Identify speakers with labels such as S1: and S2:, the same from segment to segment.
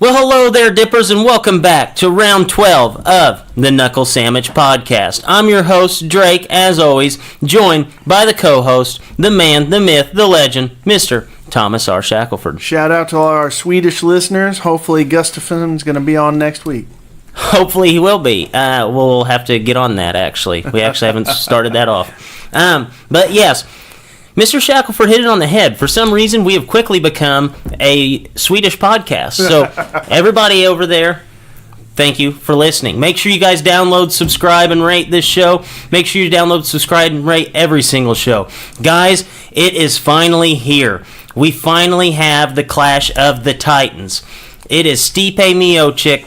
S1: Well, hello there, Dippers, and welcome back to round 12 of the Knuckle Sammich podcast. I'm your host, Drake, as always, joined by the co-host, the man, the myth, the legend, Mr. Thomas R. Shackelford.
S2: Shout out to all our Swedish listeners. Hopefully Gustafsson's going to be on next week.
S1: Hopefully he will be. We'll have to get on that, actually. We actually haven't started that off. But yes, Mr. Shackelford hit it on the head. For some reason, we have quickly become a Swedish podcast. So everybody over there, thank you for listening. Make sure you guys download, subscribe, and rate this show. Make sure you download, subscribe, and rate every single show. Guys, it is finally here. We finally have the Clash of the Titans. It is Stipe Miocic,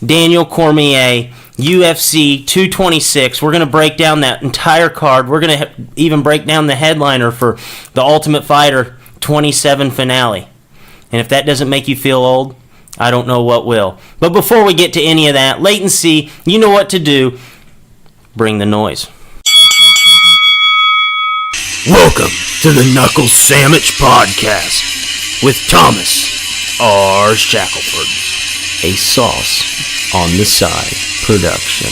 S1: Daniel Cormier, UFC 226. We're going to break down that entire card. We're going to even break down the headliner for the Ultimate Fighter 27 finale. And if that doesn't make you feel old, I don't know what will. But before we get to any of that, latency, you know what to do. Bring the noise. Welcome to the Knuckle Sammich podcast with Thomas R. Shackelford. A sauce on the side production.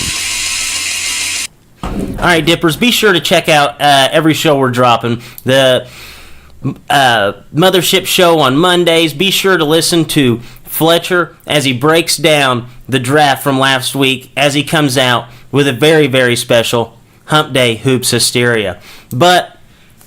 S1: Alright, Dippers, be sure to check out every show we're dropping. The Mothership show on Mondays. Be sure to listen to Fletcher as he breaks down the draft from last week as he comes out with a very, very special Hump Day Hoops Hysteria. But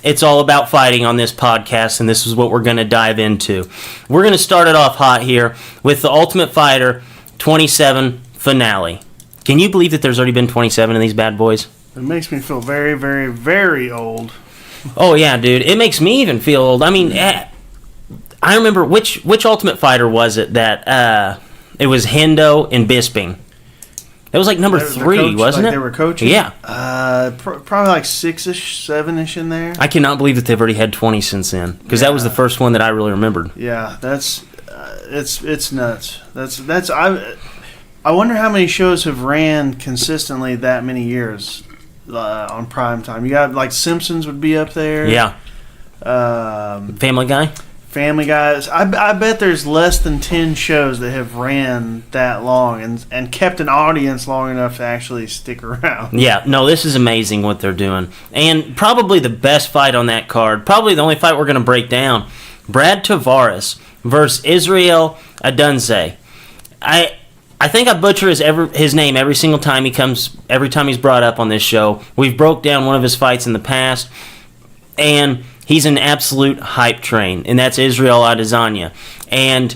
S1: it's all about fighting on this podcast, and this is what we're going to dive into. We're going to start it off hot here with the Ultimate Fighter 27 finale. Can you believe that there's already been 27 of these bad boys?
S2: It makes me feel very, very, very old.
S1: Oh, yeah, dude. It makes me even feel old. I mean, I remember, which Ultimate Fighter was it that, it was Hendo and Bisping. It was like number 3, wasn't it?
S2: They were coaching?
S1: Yeah.
S2: Probably like 6-ish, 7-ish in there.
S1: I cannot believe that they've already had 20 since then, because that was the first one that I really remembered.
S2: Yeah, that's it's nuts. I wonder how many shows have ran consistently that many years on prime time. You got like Simpsons would be up there.
S1: Yeah. Family Guy.
S2: Family Guys. I bet there's less than 10 shows that have ran that long and kept an audience long enough to actually stick around.
S1: Yeah, no, this is amazing what they're doing. And probably the best fight on that card, probably the only fight we're going to break down, Brad Tavares versus Israel Adunze. I think I butcher his name every single time every time he's brought up on this show. We've broke down one of his fights in the past, and he's an absolute hype train, and that's Israel Adesanya. And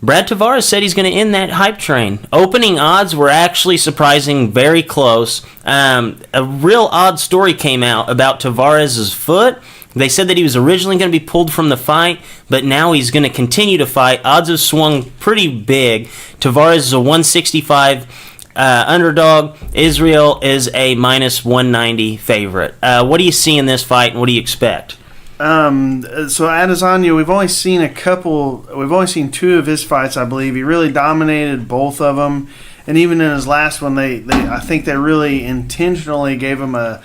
S1: Brad Tavares said he's going to end that hype train. Opening odds were actually surprising very close. A real odd story came out about Tavares' foot. They said that he was originally going to be pulled from the fight, but now he's going to continue to fight. Odds have swung pretty big. Tavares is a 165 underdog. Israel is a minus 190 favorite. What do you see in this fight, and what do you expect?
S2: So Adesanya, we've only seen 2 of his fights, I believe. He really dominated both of them, and even in his last one, I think they really intentionally gave him a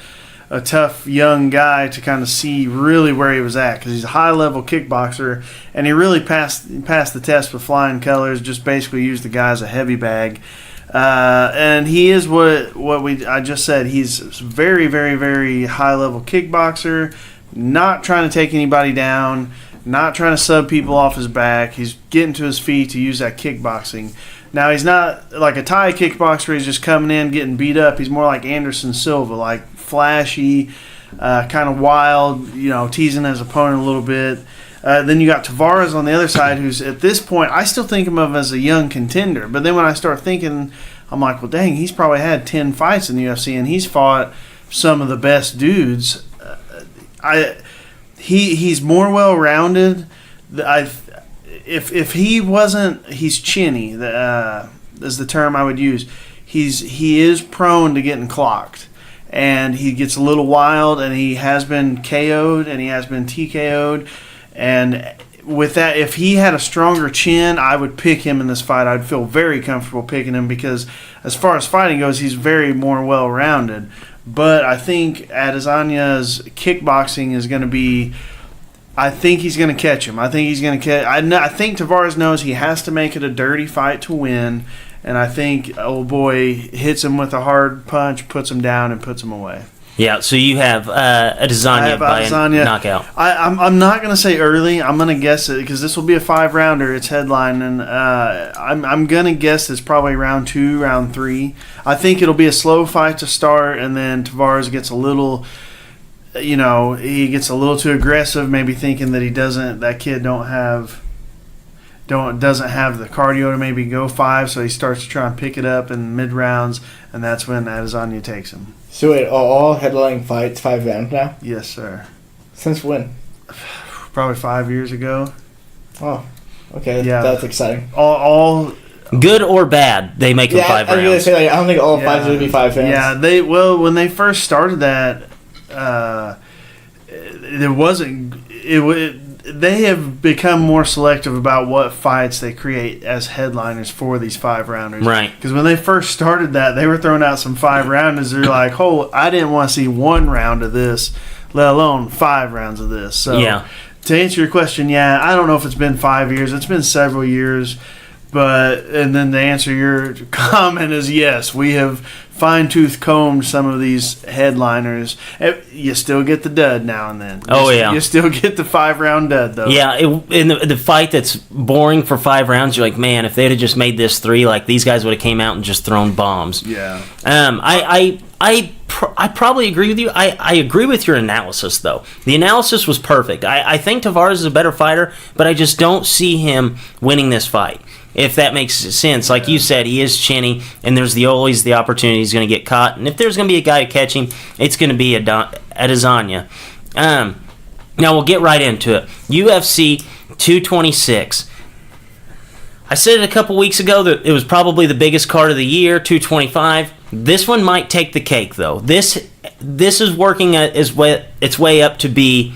S2: tough young guy to kind of see really where he was at, because he's a high-level kickboxer, and he really passed the test with flying colors, just basically used the guy as a heavy bag. And he is I just said. He's very, very, very high-level kickboxer, not trying to take anybody down, not trying to sub people off his back. He's getting to his feet to use that kickboxing. Now, he's not like a Thai kickboxer. He's just coming in, getting beat up. He's more like Anderson Silva, like flashy, kind of wild, teasing his opponent a little bit. Then you got Tavares on the other side, who's at this point, I still think of him as a young contender. But then when I start thinking, I'm like, well, dang, he's probably had 10 fights in the UFC, and he's fought some of the best dudes. He's more well-rounded. If he wasn't, he's chinny. Is the term I would use. He is prone to getting clocked, and he gets a little wild, and he has been KO'd, and he has been TKO'd, and with that, if he had a stronger chin, I would pick him in this fight. I'd feel very comfortable picking him because as far as fighting goes, he's very more well-rounded. But I think Adesanya's kickboxing is going to be I think he's going to catch him. I think he's going to catch. I think Tavares knows he has to make it a dirty fight to win, and I think old boy hits him with a hard punch, puts him down, and puts him away.
S1: Yeah, so you have Adesanya by a knockout.
S2: I'm not going to say early. I'm going to guess it because this will be a 5-rounder. It's headline, and I'm going to guess it's probably round 2, round 3. I think it'll be a slow fight to start, and then Tavares gets a little, he gets a little too aggressive, maybe thinking that that kid doesn't have the cardio to maybe go 5, so he starts to try and pick it up in mid rounds, and that's when Adesanya takes him.
S3: So wait, all headlining fights 5 rounds now?
S2: Yes, sir.
S3: Since when?
S2: Probably 5 years ago.
S3: Oh, okay.
S2: Yeah.
S3: That's exciting.
S2: All
S1: good or bad, they make them 5 rounds.
S3: I was gonna say I don't think all 5 would be 5 rounds.
S2: Yeah, when they first started that, there wasn't. They have become more selective about what fights they create as headliners for these 5-rounders.
S1: Right.
S2: Because when they first started that, they were throwing out some 5-rounders. They're like, I didn't want to see 1 round of this, let alone 5 rounds of this. So
S1: yeah.
S2: To answer your question, I don't know if it's been 5 years. It's been several years. And then to answer your comment is yes, we have fine-tooth combed some of these headliners. You still get the dud now and then. You still get the 5-round dud though.
S1: Yeah, in the fight that's boring for 5 rounds, you're like, man, if they'd have just made this 3, like these guys would have came out and just thrown bombs.
S2: Yeah.
S1: I probably agree with you. I agree with your analysis, though. The analysis was perfect. I think Tavares is a better fighter, but I just don't see him winning this fight, if that makes sense. Like you said, he is chinny, and there's always the opportunity he's going to get caught. And if there's going to be a guy to catch him, it's going to be Adesanya. Now we'll get right into it. UFC 226. I said it a couple weeks ago that it was probably the biggest card of the year, 225. This one might take the cake, though. This is working its way up to be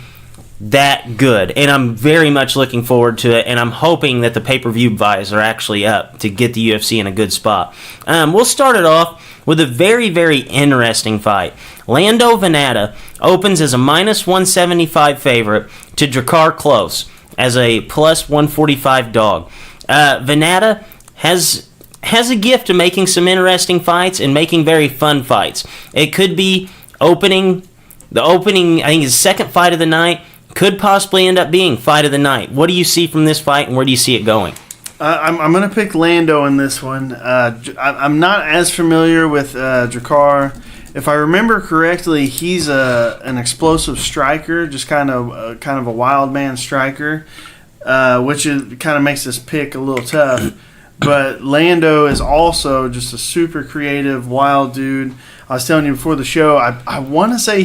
S1: that good, and I'm very much looking forward to it, and I'm hoping that the pay-per-view buys are actually up to get the UFC in a good spot. We'll start it off with a very, very interesting fight. Lando Venata opens as a minus 175 favorite to Drakkar Klose as a plus 145 dog. Venata has a gift of making some interesting fights and making very fun fights. It could be the opening, I think, his second fight of the night, could possibly end up being fight of the night. What do you see from this fight, and where do you see it going?
S2: I'm going to pick Lando in this one. I'm not as familiar with Drakkar. If I remember correctly, he's an explosive striker, just kind of a wild man striker, which kind of makes this pick a little tough. But Lando is also just a super creative, wild dude. I was telling you before the show, I want to say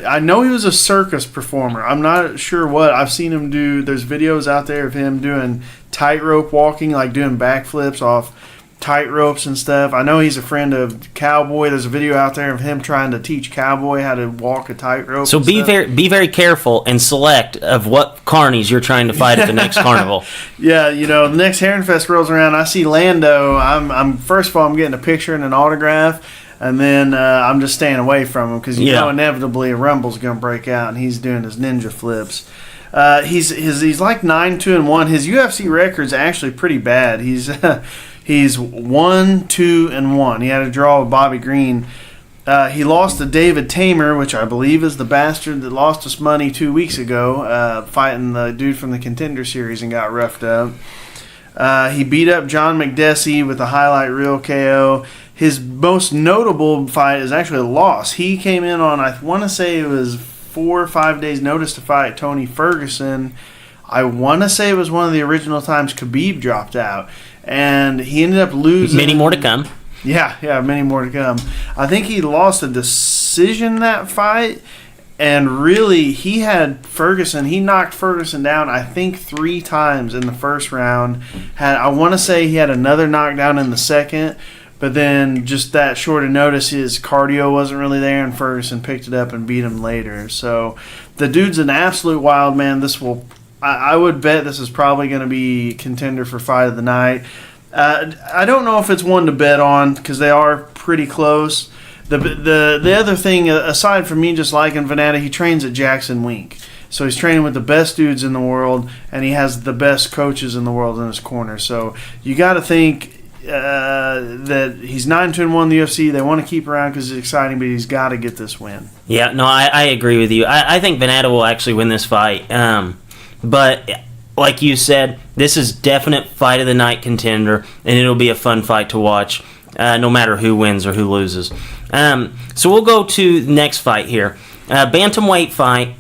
S2: I know he was a circus performer. I'm not sure what. I've seen him do, there's videos out there of him doing tightrope walking, like doing backflips off tightropes and stuff. I know he's a friend of Cowboy. There's a video out there of him trying to teach Cowboy how to walk a tightrope.
S1: So be very careful and select of what carnies you're trying to fight at the next carnival.
S2: Yeah, the next Heron Fest rolls around, I see Lando. I'm first of all, I'm getting a picture and an autograph. And then I'm just staying away from him because inevitably a rumble's going to break out, and he's doing his ninja flips. He's like 9-2-1. His UFC record's actually pretty bad. He's 1-2-1. He had a draw with Bobby Green. He lost to David Tamer, which I believe is the bastard that lost us money 2 weeks ago, fighting the dude from the Contender Series and got roughed up. He beat up John McDessie with a highlight reel KO. His most notable fight is actually a loss. He came in on, I want to say it was 4 or 5 days notice to fight Tony Ferguson. I want to say it was one of the original times Khabib dropped out. And he ended up losing.
S1: Many more to come.
S2: Yeah, many more to come. I think he lost a decision that fight. And really, he knocked Ferguson down, I think, 3 times in the first round. I want to say he had another knockdown in the second. But then, just that short of notice, his cardio wasn't really there, and Ferguson picked it up and beat him later. So, the dude's an absolute wild man. I would bet this is probably going to be contender for fight of the night. I don't know if it's one to bet on because they are pretty close. The other thing, aside from me just liking Venata, he trains at Jackson Wink. So he's training with the best dudes in the world, and he has the best coaches in the world in his corner. So you got to think that he's 9-2-1 in the UFC. They want to keep around because it's exciting, but he's got to get this win.
S1: Yeah, no, I agree with you. I think Venata will actually win this fight. But like you said, this is definite fight of the night contender, and it'll be a fun fight to watch, no matter who wins or who loses. So we'll go to the next fight here. Bantamweight fight.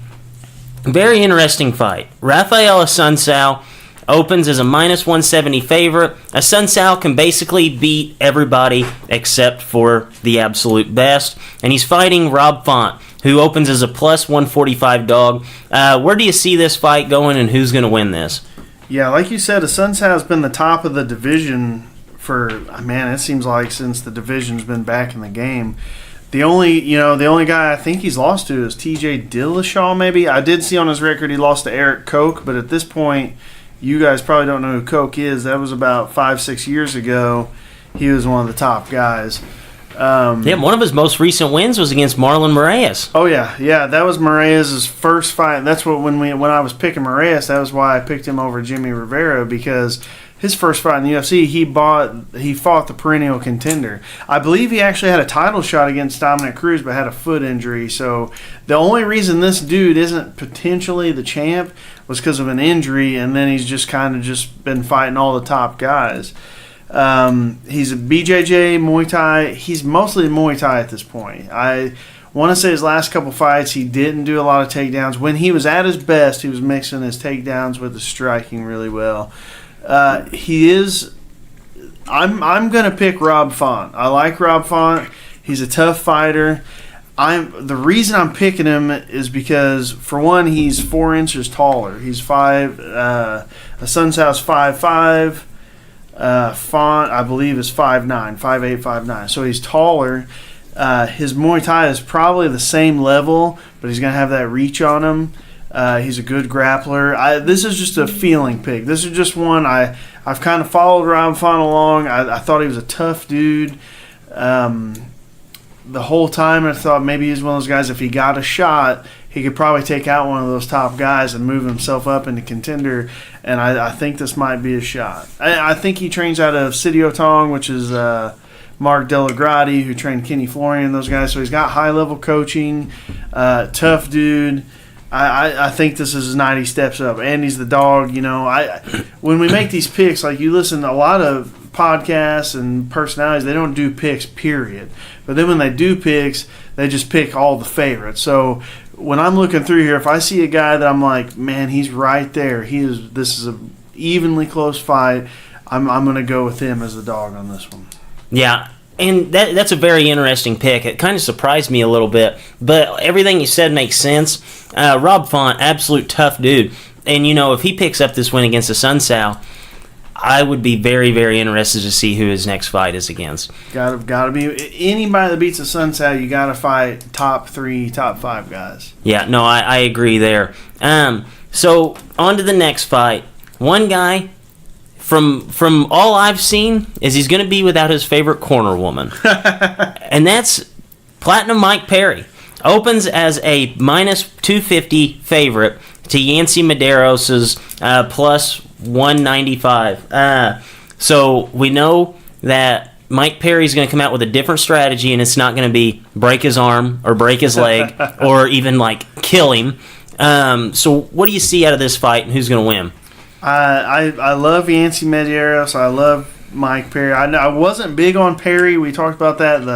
S1: Very interesting fight. Rafael Assunção opens as a -170 favorite. Assunção can basically beat everybody except for the absolute best. And he's fighting Rob Font, who opens as a +145 dog. Where do you see this fight going, and who's going to win this?
S2: Yeah, like you said, Assunção has been the top of the division for, man, it seems like since the division's been back in the game. The only guy I think he's lost to is TJ Dillashaw, maybe. I did see on his record he lost to Eric Koch, but at this point, you guys probably don't know who Koch is. That was about 5-6 years ago. He was one of the top guys.
S1: One of his most recent wins was against Marlon Moraes.
S2: Oh yeah, that was Moraes' first fight. That's what when I was picking Moraes, that was why I picked him over Jimmy Rivera, because his first fight in the UFC, he fought the perennial contender. I believe he actually had a title shot against Dominic Cruz, but had a foot injury. So the only reason this dude isn't potentially the champ was because of an injury, and then he's just kind of just been fighting all the top guys. He's a BJJ, Muay Thai. He's mostly Muay Thai at this point. I want to say his last couple fights, he didn't do a lot of takedowns. When he was at his best, he was mixing his takedowns with the striking really well. I'm going to pick Rob Font. I like Rob Font. He's a tough fighter. The reason I'm picking him is because, for one, he's 4 inches taller. He's Assunção's 5'5". Font, I believe, is 5'9", 5'8", 5'9". So he's taller. His Muay Thai is probably the same level, but he's going to have that reach on him. He's a good grappler. This is just a feeling pick. This is just one I've kind of followed Rob Font along. I thought he was a tough dude. The whole time I thought maybe he's one of those guys, if he got a shot, he could probably take out one of those top guys and move himself up into contender, and I think this might be a shot. I think he trains out of City Otong, which is Mark Delagrati, who trained Kenny Florian, those guys. So he's got high-level coaching, tough dude. I think this is his night he steps up. And he's the dog, when we make these picks, like you listen to a lot of podcasts and personalities, they don't do picks, period. But then when they do picks, they just pick all the favorites. So when I'm looking through here, if I see a guy that I'm like, man, he's right there. This is an evenly close fight. I'm going to go with him as the dog on this one.
S1: Yeah. And that's a very interesting pick. It kind of surprised me a little bit, but everything you said makes sense. Rob Font, absolute tough dude. And, if he picks up this win against Assunção, I would be very, very interested to see who his next fight is against.
S2: Gotta be. Anybody that beats Assunção, you got to fight top 3, top 5 guys.
S1: Yeah, no, I agree there. So, on to the next fight. One guy, from all I've seen, is he's going to be without his favorite corner woman. And that's Platinum Mike Perry. Opens as a -250 favorite to Yancy Medeiros' +195. So we know that Mike Perry's going to come out with a different strategy, and it's not going to be break his arm or break his leg or even kill him. So what do you see out of this fight, and who's going to win?
S2: I love Yancy Medeiros. I love Mike Perry. I wasn't big on Perry. We talked about that in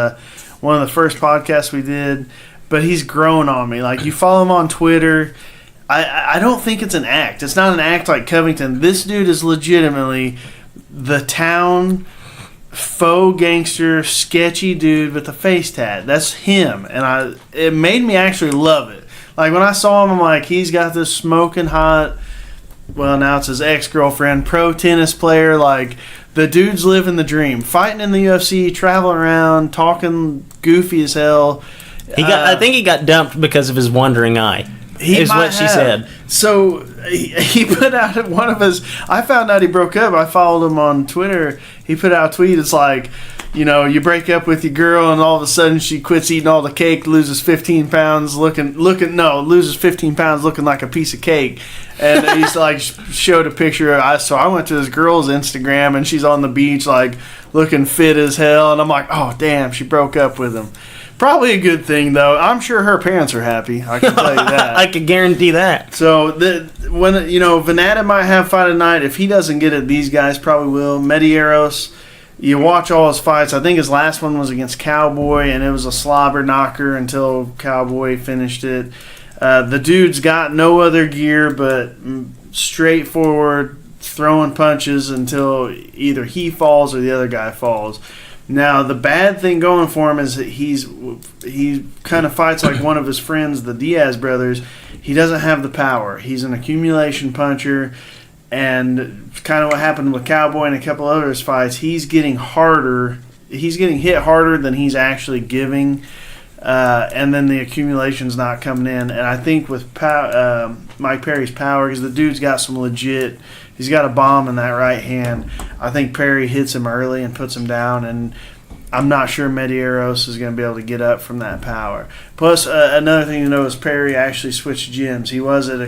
S2: one of the first podcasts we did, but he's grown on me. You follow him on Twitter. I don't think it's an act. It's not an act like Covington. This dude is legitimately the town faux gangster, sketchy dude with a face tat. That's him, and it made me actually love it. When I saw him, I'm like, he's got this smoking hot. Well, now it's his ex-girlfriend, pro tennis player. The dude's living the dream. Fighting in the UFC, traveling around, talking goofy as hell.
S1: I think he got dumped because of his wandering eye. is
S2: might
S1: what she said.
S2: So he put out one of his. I found out he broke up. I followed him on Twitter. He put out a tweet. It's like, you break up with your girl, and all of a sudden she quits eating all the cake, loses 15 pounds, loses 15 pounds looking like a piece of cake. And he's like showed a picture. So I went to this girl's Instagram, and she's on the beach like looking fit as hell. And I'm like, oh damn, she broke up with him. Probably a good thing, though. I'm sure her parents are happy. I can tell you that.
S1: I can guarantee that.
S2: So, when Venata might have fight of the night. If he doesn't get it, these guys probably will. Medeiros, you watch all his fights. I think his last one was against Cowboy, and it was a slobber knocker until Cowboy finished it. The dude's got no other gear but straightforward throwing punches until either he falls or the other guy falls. Now, the bad thing going for him is that he kind of fights like one of his friends, the Diaz brothers. He doesn't have the power. He's an accumulation puncher, and kind of what happened with Cowboy and a couple other his fights, he's getting harder. He's getting hit harder than he's actually giving, and then the accumulation's not coming in. And I think with Mike Perry's power, because the dude's got some legit. He's got a bomb in that right hand. I think Perry hits him early and puts him down, and I'm not sure Medeiros is going to be able to get up from that power. Plus, another thing to know is Perry actually switched gyms. He was at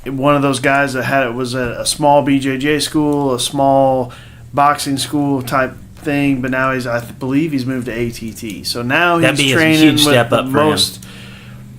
S2: one of those guys that was at a small BJJ school, a small boxing school type thing, but now I believe he's moved to ATT. So now he's training with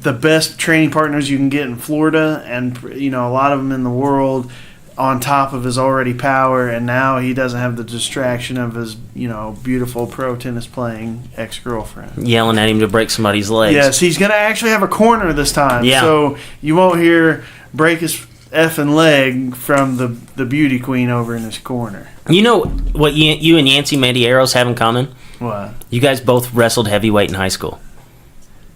S2: the best training partners you can get in Florida, and a lot of them in the world, on top of his already power, and now he doesn't have the distraction of his, beautiful pro tennis playing ex-girlfriend.
S1: Yelling at him to break somebody's legs.
S2: Yes, he's going to actually have a corner this time.
S1: Yeah.
S2: So you won't hear break his effing leg from the beauty queen over in his corner.
S1: You know what you and Yancy Medeiros have in common?
S2: What?
S1: You guys both wrestled heavyweight in high school.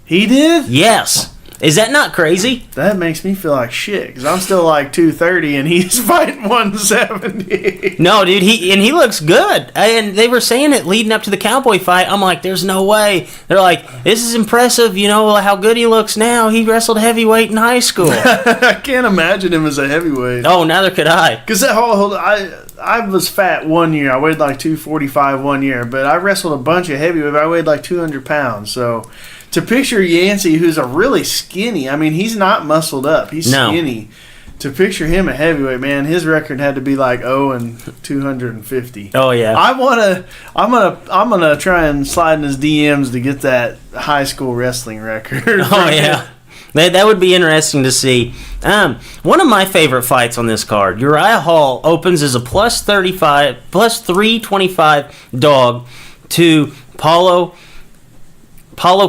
S2: He did?
S1: Yes. Is that not crazy?
S2: That makes me feel like shit, because I'm still like 230 and he's fighting 170.
S1: No, dude, he looks good. And they were saying it leading up to the Cowboy fight. I'm like, there's no way. They're like, this is impressive, how good he looks now. He wrestled heavyweight in high school.
S2: I can't imagine him as a heavyweight.
S1: Oh, neither could I.
S2: Because I was fat one year. I weighed like 245 one year, but I wrestled a bunch of heavyweight. I weighed like 200 pounds, so... To picture Yancy, who's a really skinny, he's not muscled up. He's skinny. To picture him a heavyweight, man, his record had to be like 0-250.
S1: Oh yeah.
S2: I'm gonna try and slide in his DMs to get that high school wrestling record.
S1: Oh yeah. That would be interesting to see. One of my favorite fights on this card, Uriah Hall opens as a plus 325 dog to Paulo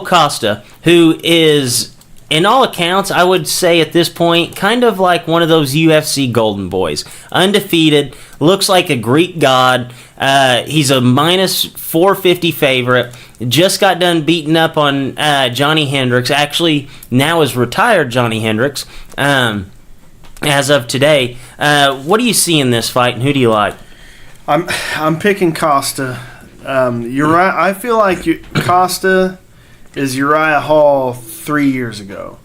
S1: Costa, who is, in all accounts, I would say at this point, kind of like one of those UFC golden boys. Undefeated, looks like a Greek god. He's a minus 450 favorite. Just got done beating up on Johnny Hendricks. Actually, now is retired Johnny Hendricks as of today. What do you see in this fight, and who do you like?
S2: I'm picking Costa. I feel like Costa is Uriah Hall 3 years ago.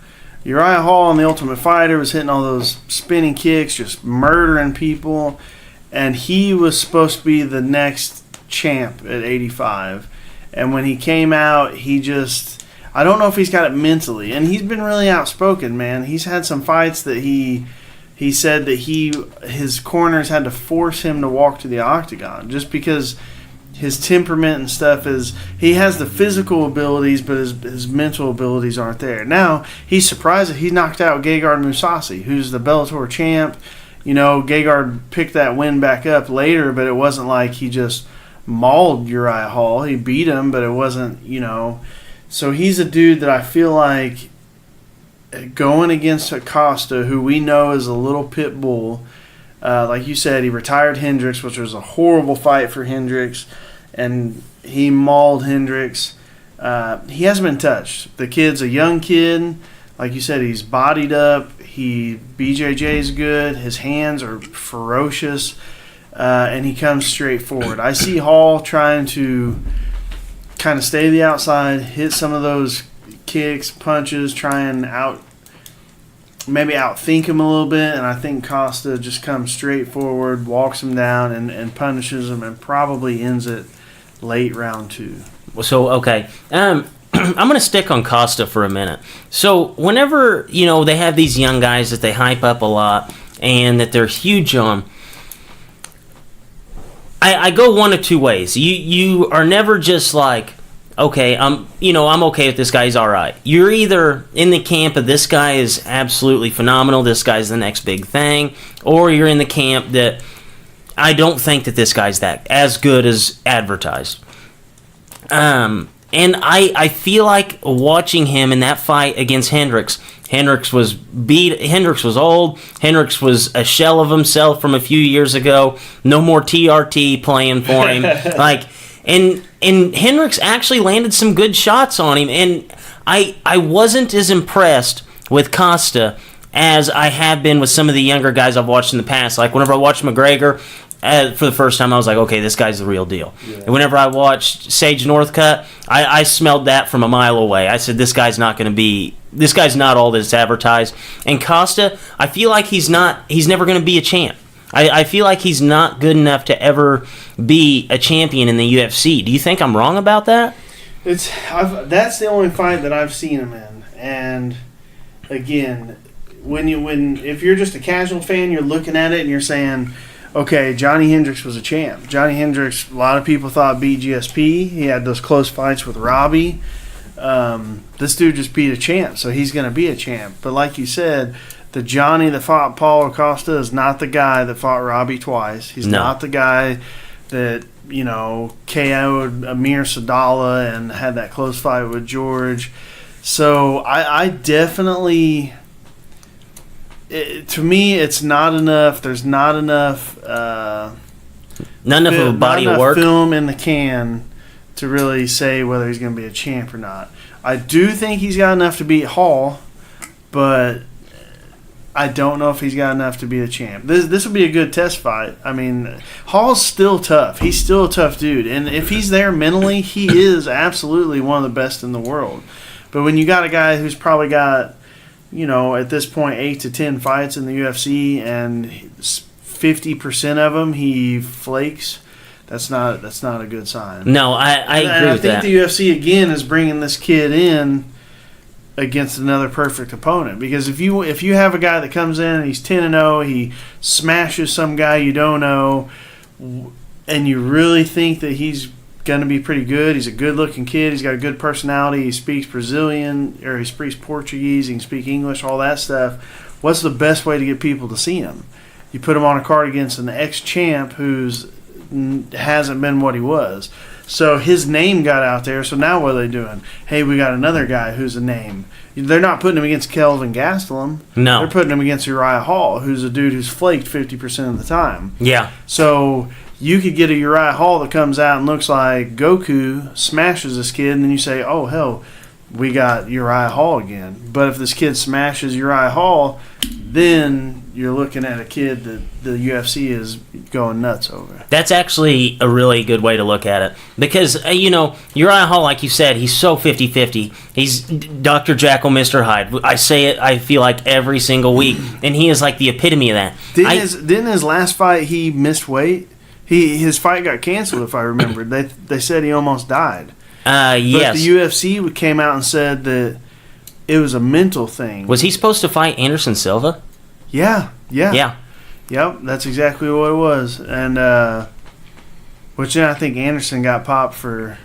S2: Uriah Hall in The Ultimate Fighter was hitting all those spinning kicks, just murdering people, and he was supposed to be the next champ at 85. And when he came out, I don't know if he's got it mentally, and he's been really outspoken, man. He's had some fights that he said that his corners had to force him to walk to the octagon just because his temperament and stuff he has the physical abilities, but his mental abilities aren't there. Now, he's surprised that he knocked out Gegard Mousasi, who's the Bellator champ. Gegard picked that win back up later, but it wasn't like he just mauled Uriah Hall. He beat him, but it wasn't, So he's a dude that I feel like going against Acosta, who we know is a little pit bull. Like you said, he retired Hendricks, which was a horrible fight for Hendricks, and he mauled Hendricks. He hasn't been touched. The kid's a young kid. Like you said, he's bodied up. BJJ's good. His hands are ferocious, and he comes straight forward. I see Hall trying to kind of stay to the outside, hit some of those kicks, punches, try and maybe outthink him a little bit, and I think Costa just comes straight forward, walks him down, and punishes him, and probably ends it late round 2.
S1: So, okay. I'm going to stick on Costa for a minute. So, whenever, they have these young guys that they hype up a lot and that they're huge on, I go one of two ways. You are never just like, okay, I'm okay with this guy, he's all right. You're either in the camp of this guy is absolutely phenomenal, this guy's the next big thing, or you're in the camp that I don't think that this guy's that as good as advertised. And I feel like watching him in that fight against Hendricks was beat. Hendricks was old. Hendricks was a shell of himself from a few years ago. No more TRT playing for him. And Hendricks actually landed some good shots on him. And I wasn't as impressed with Costa as I have been with some of the younger guys I've watched in the past. Like whenever I watched McGregor for the first time, I was like, okay, this guy's the real deal. Yeah. And whenever I watched Sage Northcutt, I smelled that from a mile away. I said, this guy's not all that's advertised. And Costa, I feel like he's never going to be a champ. I feel like he's not good enough to ever be a champion in the UFC. Do you think I'm wrong about that?
S2: That's the only fight that I've seen him in. And again, if you're just a casual fan, you're looking at it and you're saying, okay, Johnny Hendricks was a champ. Johnny Hendricks, a lot of people thought beat GSP. He had those close fights with Robbie. This dude just beat a champ, so he's going to be a champ. But like you said, the Johnny that fought Paulo Costa is not the guy that fought Robbie twice. He's not the guy that, KO'd Amir Sadala and had that close fight with George. So I definitely... to me, it's not enough. There's not enough... not
S1: enough of a body of work.
S2: Film in the can to really say whether he's going to be a champ or not. I do think he's got enough to beat Hall, but I don't know if he's got enough to be a champ. This will be a good test fight. I mean, Hall's still tough. He's still a tough dude. And if he's there mentally, he is absolutely one of the best in the world. But when you got a guy who's probably got, at this point, 8 to 10 fights in the UFC, and 50% of them he flakes, that's not a good sign.
S1: No, I agree with that.
S2: I think the UFC, again, is bringing this kid in against another perfect opponent. Because if you have a guy that comes in and he's 10-0, he smashes some guy you don't know, and you really think that he's going to be pretty good. He's a good-looking kid. He's got a good personality. He speaks Brazilian, or he speaks Portuguese. He can speak English, all that stuff. What's the best way to get people to see him? You put him on a card against an ex-champ who's hasn't been what he was. So his name got out there. So now what are they doing? Hey, we got another guy who's a name. They're not putting him against Kelvin Gastelum.
S1: No.
S2: They're putting him against Uriah Hall, who's a dude who's flaked 50% of the time.
S1: Yeah.
S2: So you could get a Uriah Hall that comes out and looks like Goku, smashes this kid, and then you say, oh, hell, we got Uriah Hall again. But if this kid smashes Uriah Hall, then you're looking at a kid that the UFC is going nuts over.
S1: That's actually a really good way to look at it. Because, Uriah Hall, like you said, he's so 50-50. He's Dr. Jekyll, Mr. Hyde. I say it, I feel like, every single week. And he is like the epitome of that.
S2: Didn't his last fight, he missed weight? His fight got canceled, if I remember. They said he almost died.
S1: Yes.
S2: But the UFC came out and said that it was a mental thing.
S1: Was he supposed to fight Anderson Silva?
S2: Yeah. Yep, that's exactly what it was. And which then I think Anderson got popped for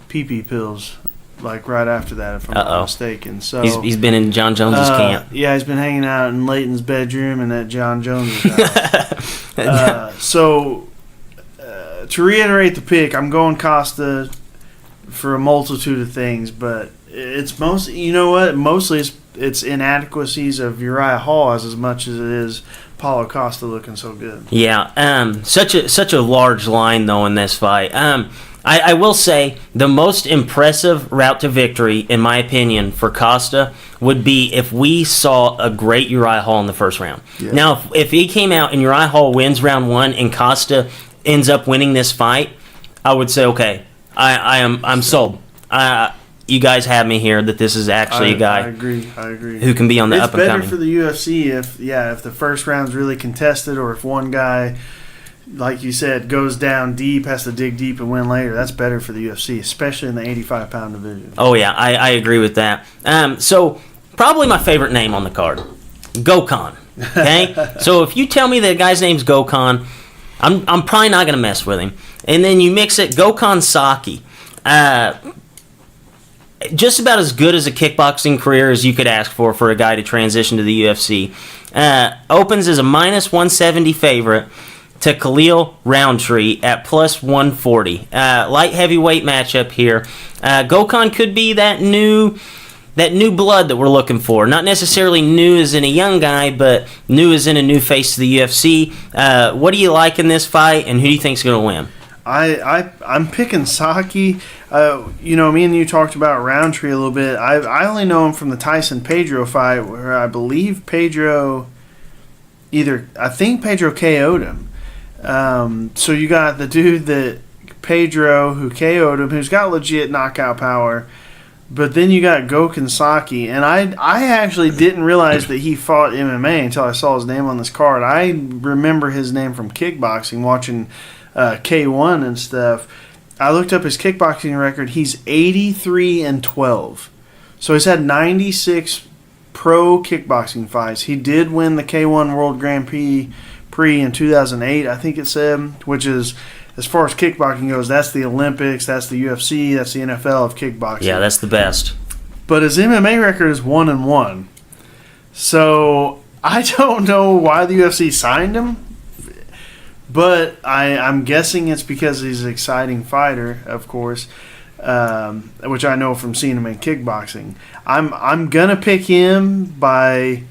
S2: pee-pee pills, like right after that, if I'm not mistaken. So
S1: he's been in John Jones's camp.
S2: Yeah, he's been hanging out in Leighton's bedroom and at John Jones's house. So to reiterate the pick, I'm going Costa for a multitude of things, but it's mostly it's inadequacies of Uriah Hall as much as it is Paulo Costa looking so good.
S1: Yeah, such a large line though in this fight. I will say the most impressive route to victory, in my opinion, for Costa would be if we saw a great Uriah Hall in the first round. Yeah. Now, if he came out and Uriah Hall wins round 1 and Costa ends up winning this fight, I would say, okay, I'm sold. you guys have me here that this is actually a guy.
S2: I agree.
S1: Who can be on the up and coming.
S2: It's better for the UFC if the first round's really contested, or if one guy, like you said, goes down deep, has to dig deep and win later. That's better for the UFC, especially in the 85-pound division.
S1: Oh yeah, I agree with that. So probably my favorite name on the card, Gokhan. Okay, so if you tell me that guy's name's Gokhan, I'm probably not gonna mess with him. And then you mix it, Gokhan Saki. Just about as good as a kickboxing career as you could ask for a guy to transition to the UFC. Opens as a minus 170 favorite to Khalil Roundtree at plus 140. Light heavyweight matchup here. Gokhan could be that new blood that we're looking for. Not necessarily new as in a young guy, but new as in a new face to the UFC. What do you like in this fight, and who do you think's going to win?
S2: I'm picking Saki. Me and you talked about Roundtree a little bit. I only know him from the Tyson Pedro fight, where I believe Pedro KO'd him. So you got the dude that Pedro who KO'd him, who's got legit knockout power. But then you got Gokhan Saki, and I actually didn't realize that he fought MMA until I saw his name on this card. I remember his name from kickboxing, watching K1 and stuff. I looked up his kickboxing record. He's 83-12. So he's had 96 pro kickboxing fights. He did win the K1 World Grand Prix in 2008, I think it said, which is, as far as kickboxing goes, that's the Olympics, that's the UFC, that's the NFL of kickboxing.
S1: Yeah, that's the best.
S2: But his MMA record is 1-1. So I don't know why the UFC signed him. But I'm guessing it's because he's an exciting fighter, of course, which I know from seeing him in kickboxing. I'm gonna pick him by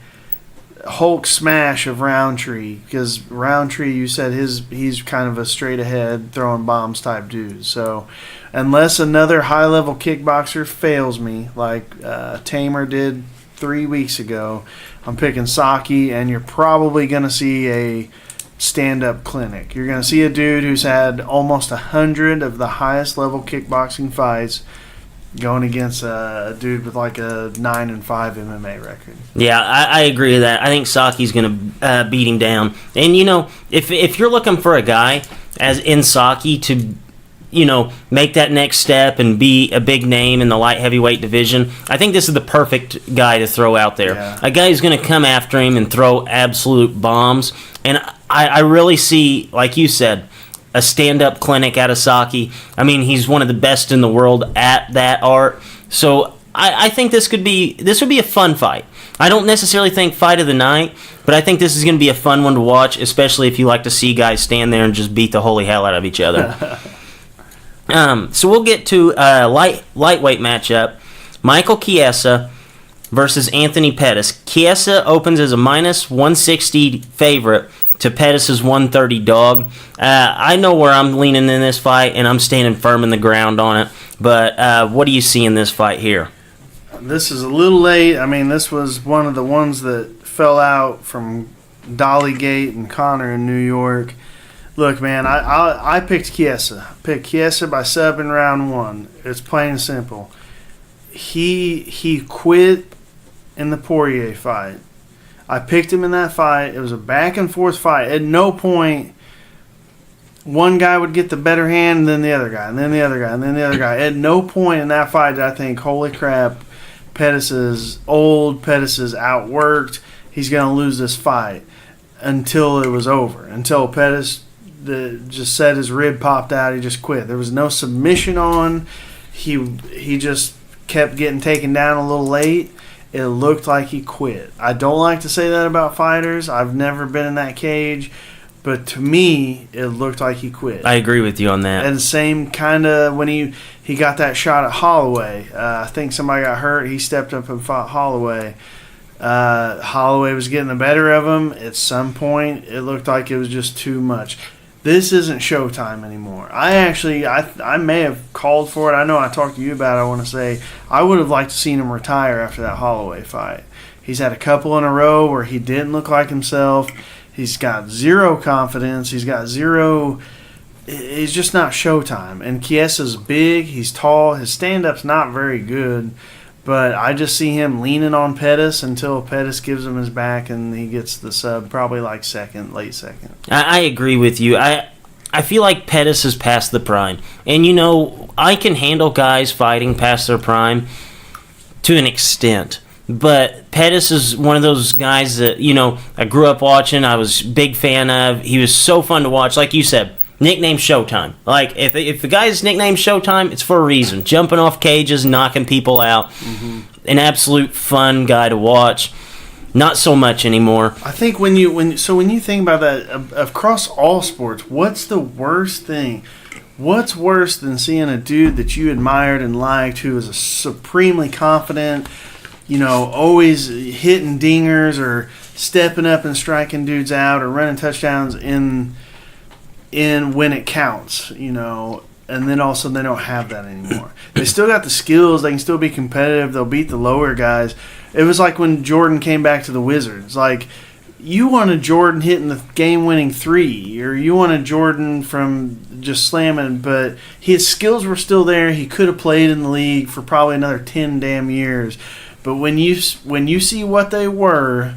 S2: Hulk smash of Roundtree, because Roundtree, you said he's kind of a straight ahead throwing bombs type dude. So unless another high level kickboxer fails me like Tamer did 3 weeks ago, I'm picking Saki, and you're probably gonna see a stand-up clinic. You're going to see a dude who's had almost 100 of the highest level kickboxing fights going against a dude with like a 9-5 MMA record.
S1: Yeah, I agree with that. I think Saki's going to beat him down. And, if you're looking for a guy as in Saki to, make that next step and be a big name in the light heavyweight division, I think this is the perfect guy to throw out there.
S2: Yeah.
S1: A guy who's going to come after him and throw absolute bombs. And I really see, like you said, a stand-up clinic out of Saki. I mean, he's one of the best in the world at that art. So I think this would be a fun fight. I don't necessarily think fight of the night, but I think this is going to be a fun one to watch, especially if you like to see guys stand there and just beat the holy hell out of each other. So we'll get to lightweight matchup. Michael Chiesa versus Anthony Pettis. Chiesa opens as a minus 160 favorite to Pettis' 130 dog. I know where I'm leaning in this fight, and I'm standing firm in the ground on it. But what do you see in this fight here?
S2: This is a little late. I mean, this was one of the ones that fell out from Dollygate and Connor in New York. Look, man, I picked Chiesa. Picked Chiesa by sub in round one. It's plain and simple. He quit in the Poirier fight. I picked him in that fight. It was a back and forth fight. At no point one guy would get the better hand than the other guy, and then the other guy, and then the other guy. At no point in that fight did I think, holy crap, Pettis is old, Pettis is outworked, he's going to lose this fight, until it was over. Until Pettis just said his rib popped out, he just quit. There was no submission on. He just kept getting taken down a little late. It looked like he quit. I don't like to say that about fighters. I've never been in that cage. But to me, it looked like he quit.
S1: I agree with you on that.
S2: And the same kind of when he got that shot at Holloway. I think somebody got hurt. He stepped up and fought Holloway. Holloway was getting the better of him. At some point, it looked like it was just too much. This isn't Showtime anymore. I may have called for it. I know I talked to you about it. I want to say I would have liked to seen him retire after that Holloway fight. He's had a couple in a row where he didn't look like himself. He's got zero confidence. He's got zero. it's just not Showtime. And Chiesa's big, he's tall, his stand-up's not very good, but I just see him leaning on Pettis until Pettis gives him his back and he gets the sub, probably like late second.
S1: I agree with you. I feel like Pettis is past the prime. And, I can handle guys fighting past their prime to an extent. But Pettis is one of those guys that, I grew up watching. I was a big fan of. He was so fun to watch. Like you said, nickname Showtime. Like, if the guy's nickname Showtime, it's for a reason. Jumping off cages, knocking people out. Mm-hmm. An absolute fun guy to watch. Not so much anymore.
S2: I think when you think about that, across all sports, what's the worst thing? What's worse than seeing a dude that you admired and liked who was a supremely confident, always hitting dingers or stepping up and striking dudes out or running touchdowns in when it counts, and then all of a sudden they don't have that anymore. They still got the skills. They can still be competitive. They'll beat the lower guys. It was like when Jordan came back to the Wizards. Like, you wanted Jordan hitting the game-winning three, or you wanted Jordan from just slamming, but his skills were still there. He could have played in the league for probably another 10 damn years. But when you see what they were,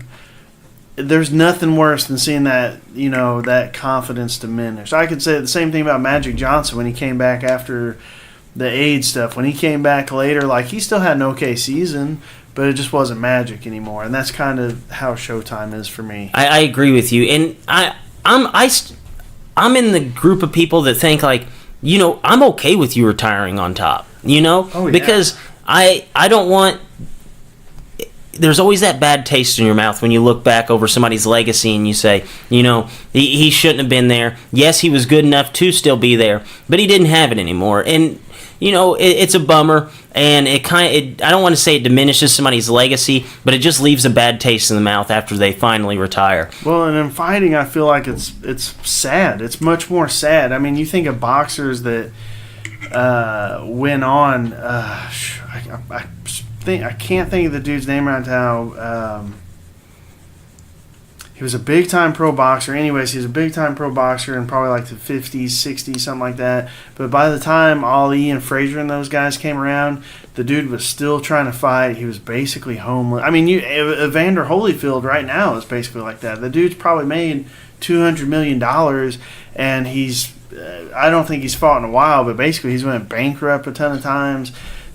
S2: there's nothing worse than seeing that, that confidence diminish. I could say the same thing about Magic Johnson when he came back after the AIDS stuff. When he came back later, like, he still had an okay season, but it just wasn't Magic anymore, and that's kind of how Showtime is for me.
S1: I agree with you, and I'm in the group of people that think, like, I'm okay with you retiring on top,
S2: Oh, yeah.
S1: Because I don't want. There's always that bad taste in your mouth when you look back over somebody's legacy and you say, he shouldn't have been there. Yes, he was good enough to still be there, but he didn't have it anymore. And, it's a bummer, and I don't want to say it diminishes somebody's legacy, but it just leaves a bad taste in the mouth after they finally retire.
S2: Well, and in fighting, I feel like it's sad. It's much more sad. I mean, you think of boxers that went on. I can't think of the dude's name right now. He was a big-time pro boxer. Anyways, he was a big-time pro boxer in probably like the 50s, 60s, something like that. But by the time Ali and Frazier and those guys came around, the dude was still trying to fight. He was basically homeless. I mean, Evander Holyfield right now is basically like that. The dude's probably made $200 million, and I don't think he's fought in a while, but basically he's went bankrupt a ton of times.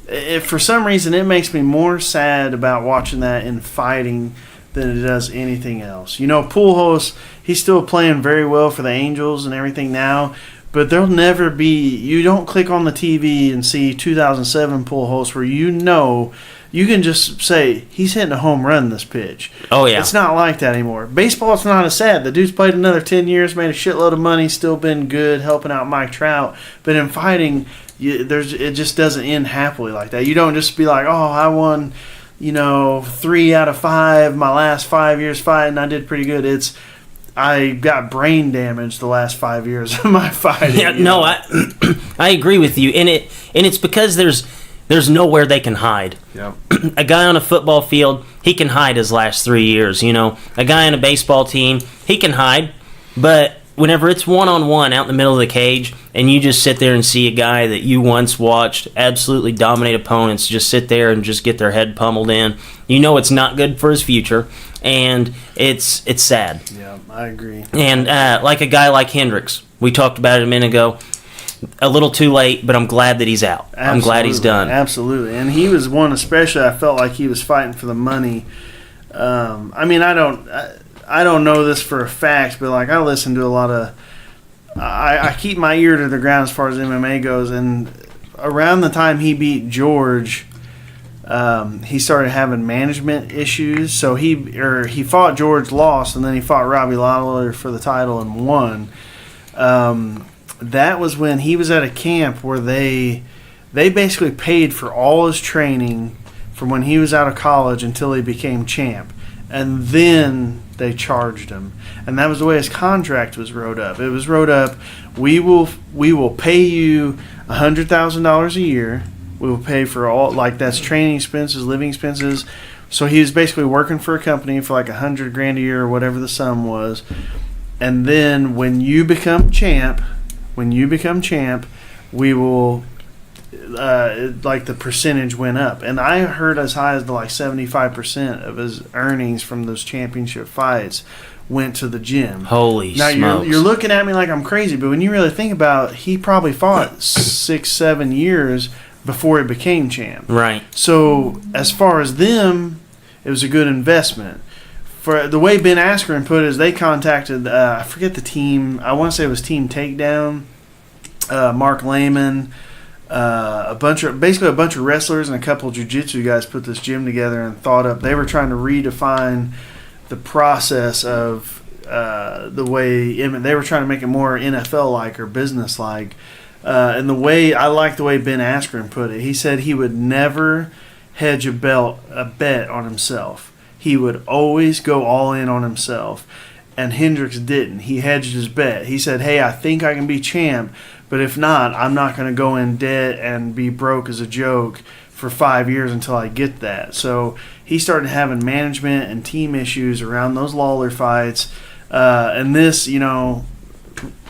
S2: If for some reason it makes me more sad about watching that in fighting than it does anything else. Pujols, he's still playing very well for the Angels and everything now, but there'll never be, you don't click on the TV and see 2007 Pujols where you can just say, he's hitting a home run this pitch.
S1: Oh, yeah.
S2: It's not like that anymore. Baseball, it's not as sad. The dude's played another 10 years, made a shitload of money, still been good, helping out Mike Trout. But in fighting, it just doesn't end happily like that. You don't just be like, oh, I won, 3 out of 5 my last 5 years fighting. I did pretty good. I got brain damage the last 5 years of my fighting.
S1: Yeah, no, I agree with you, and it's because there's nowhere they can hide.
S2: Yep.
S1: A guy on a football field, he can hide his last 3 years. A guy on a baseball team, he can hide, but whenever it's one-on-one out in the middle of the cage and you just sit there and see a guy that you once watched absolutely dominate opponents just sit there and just get their head pummeled in, it's not good for his future, and it's sad.
S2: Yeah, I agree.
S1: And like a guy like Hendricks, we talked about it a minute ago, a little too late, but I'm glad that he's out.
S2: Absolutely.
S1: I'm glad he's done.
S2: Absolutely. And he was one especially I felt like he was fighting for the money. I don't know this for a fact, but like I listen to a lot of I keep my ear to the ground as far as MMA goes, and around the time he beat George, he started having management issues. So he fought George, lost, and then he fought Robbie Lawler for the title and won. That was when he was at a camp where they basically paid for all his training from when he was out of college until he became champ. And then they charged him. And that was the way his contract was wrote up. It was wrote up, we will pay you $100,000 a year. We will pay for all, like, that's training expenses, living expenses. So he was basically working for a company for like $100,000 a year or whatever the sum was. And then when you become champ, when you become champ, we will like the percentage went up, and I heard as high as the 75% of his earnings from those championship fights went to the gym.
S1: Holy
S2: now
S1: smokes.
S2: you're looking at me like I'm crazy, but when you really think about it, he probably fought 6-7 years before he became champ.
S1: Right.
S2: So as far as them, it was a good investment. For the way Ben Askren put it, is they contacted I forget the team. I want to say it was Team Takedown, Mark Lehman, a bunch of wrestlers and a couple of jiu-jitsu guys put this gym together and thought up. They were trying to redefine the process of the way they were trying to make it more NFL-like or business-like. And the way I like the way Ben Askren put it, he said he would never hedge a bet on himself. He would always go all in on himself. And Hendricks didn't. He hedged his bet. He said, hey, I think I can be champ, but if not, I'm not going to go in debt and be broke as a joke for 5 years until I get that. So he started having management and team issues around those Lawler fights. And this,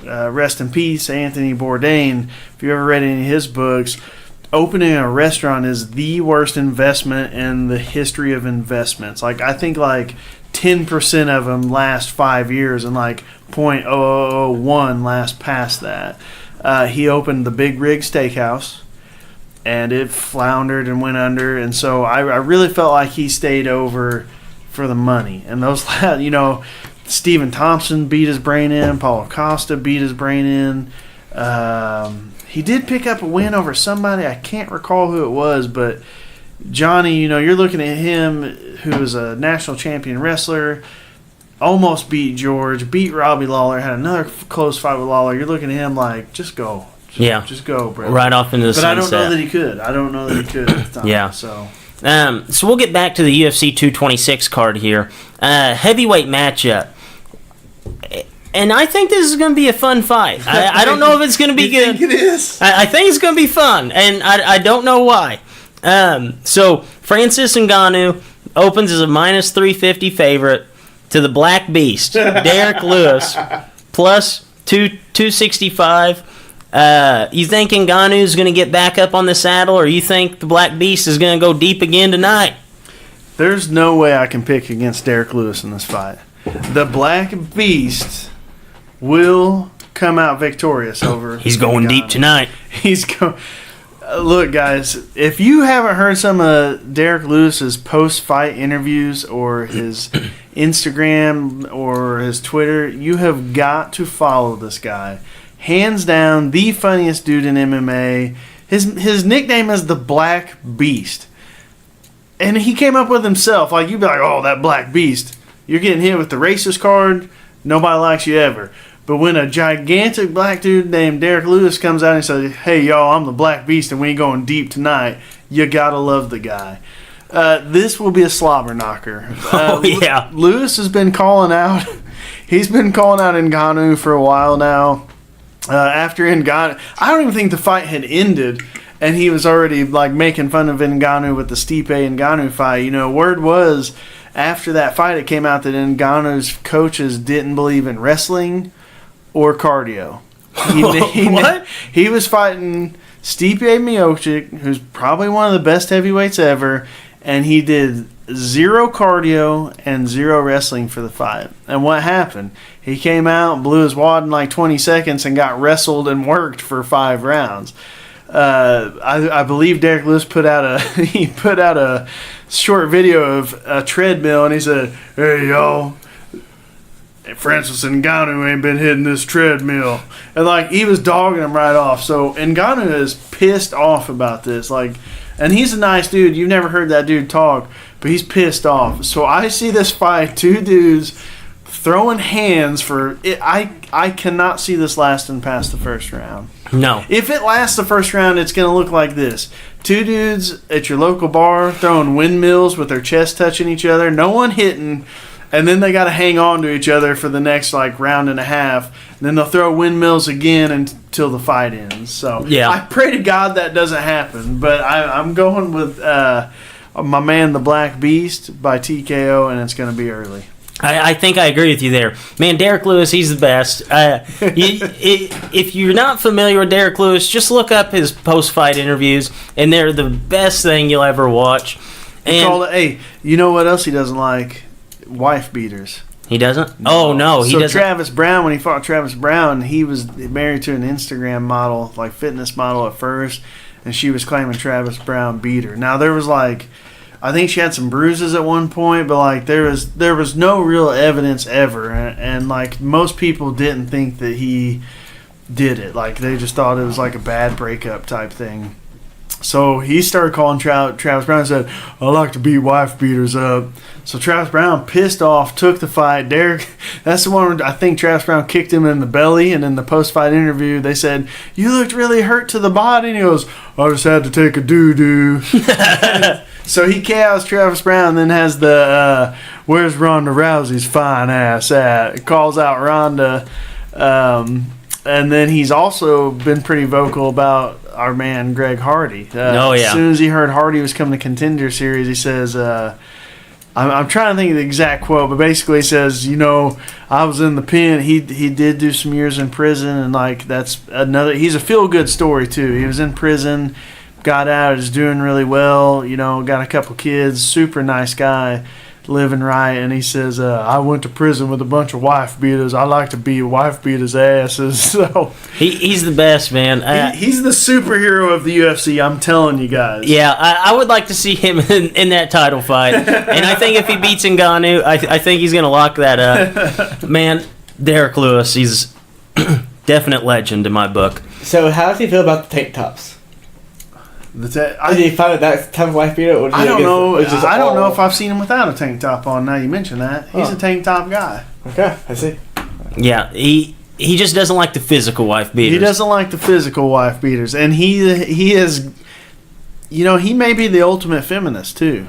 S2: rest in peace, Anthony Bourdain, if you ever read any of his books, opening a restaurant is the worst investment in the history of investments. I think 10% of them last 5 years and 0.0001 last past that. He opened the Big Rig Steakhouse, and it floundered and went under. And so I really felt like he stayed over for the money. And those, Stephen Thompson beat his brain in. Paulo Costa beat his brain in. He did pick up a win over somebody. I can't recall who it was, but Johnny, you're looking at him, who is a national champion wrestler, almost beat George, beat Robbie Lawler, had another close fight with Lawler. You're looking at him like, just go. Just go, bro.
S1: Right off into the sunset.
S2: But I don't know that he could. I don't know that he could at the time.
S1: Yeah.
S2: So
S1: we'll get back to the UFC 226 card here. Heavyweight matchup. And I think this is going to be a fun fight. I don't know if it's going to be good.
S2: Think it is?
S1: I think it's going to be fun, and I don't know why. So Francis Ngannou opens as a minus 350 favorite to the Black Beast, Derek Lewis, plus 265. You think Ngannou is going to get back up on the saddle, or you think the Black Beast is going to go deep again tonight?
S2: There's no way I can pick against Derek Lewis in this fight. The Black Beast will come out victorious over.
S1: He's going
S2: Ngannou.
S1: deep tonight.
S2: He's going. Look, guys, if you haven't heard some of Derek Lewis's post-fight interviews or his Instagram or his Twitter, you have got to follow this guy. Hands down, the funniest dude in MMA. His nickname is the Black Beast. And he came up with himself. You'd be like, oh, that Black Beast. You're getting hit with the racist card. Nobody likes you ever. But when a gigantic black dude named Derek Lewis comes out and says, hey, y'all, I'm the Black Beast and we ain't going deep tonight, you got to love the guy. This will be a slobber knocker.
S1: Yeah.
S2: Lewis has been calling out. He's been calling out Ngannou for a while now. After Ngannou, I don't even think the fight had ended, and he was already making fun of Ngannou with the Stipe Ngannou fight. Word was after that fight, it came out that Ngannou's coaches didn't believe in wrestling or cardio.
S1: What?
S2: He was fighting Stipe Miocic, who's probably one of the best heavyweights ever, and he did 0 cardio and 0 wrestling for the fight. And what happened? He came out, blew his wad in 20 seconds, and got wrestled and worked for 5 rounds. I believe Derek Lewis put out a short video of a treadmill, and he said, "Hey y'all, Francis Ngannou ain't been hitting this treadmill," and he was dogging him right off. So Ngannou is pissed off about this, and he's a nice dude. You've never heard that dude talk, but he's pissed off. So I see this fight, 2 dudes throwing hands for it. I cannot see this lasting past the first round.
S1: No.
S2: If it lasts the first round, it's going to look like this. 2 dudes at your local bar throwing windmills with their chest touching each other, no one hitting, and then they got to hang on to each other for the next round and a half. And then they'll throw windmills again until the fight ends. So
S1: yeah.
S2: I pray to God that doesn't happen, but I'm going with my man, the Black Beast, by TKO, and it's going to be early.
S1: I think I agree with you there. Man, Derek Lewis, he's the best. If you're not familiar with Derek Lewis, just look up his post-fight interviews, and they're the best thing you'll ever watch.
S2: Hey, you know what else he doesn't like? Wife beaters.
S1: He doesn't? No. Oh, no, he doesn't.
S2: Travis Brown, when he fought Travis Brown, he was married to an Instagram model, like fitness model at first, and she was claiming Travis Brown beat her. Now, there was I think she had some bruises at one point, but there was no real evidence ever, and most people didn't think that he did it. They just thought it was a bad breakup type thing. So he started calling Travis Brown and said, "I like to beat wife beaters up." So Travis Brown, pissed off, took the fight. Derek, that's the one where I think Travis Brown kicked him in the belly, and in the post-fight interview, they said, "You looked really hurt to the body," and he goes, "I just had to take a doo-doo." So he KOs Travis Brown, then has the, "Where's Ronda Rousey's fine ass at?" Calls out Ronda. And then he's also been pretty vocal about our man Greg Hardy. As soon as he heard Hardy was coming to Contender Series, he says, I'm trying to think of the exact quote, but basically he says, I was in the pen. He did do some years in prison, and that's another. He's a feel-good story too. He was in prison, got out, is doing really well. Got a couple kids, super nice guy. Living right, and he says, "I went to prison with a bunch of wife beaters. I like to beat wife beaters' asses." So
S1: he's the best, man.
S2: He's the superhero of the UFC. I'm telling you guys.
S1: Yeah, I would like to see him in that title fight, and I think if he beats Ngannou, I think he's gonna lock that up. Man, Derek Lewis, he's definite legend in my book.
S3: So how does he feel about the tank tops? Did he find that type of wife beater? Or
S2: I don't know. I don't know if I've seen him without a tank top on. Now you mention that, he's a tank top guy.
S3: Okay, I see.
S1: Yeah, he just doesn't like the physical wife beaters.
S2: He doesn't like the physical wife beaters, and he is, he may be the ultimate feminist too.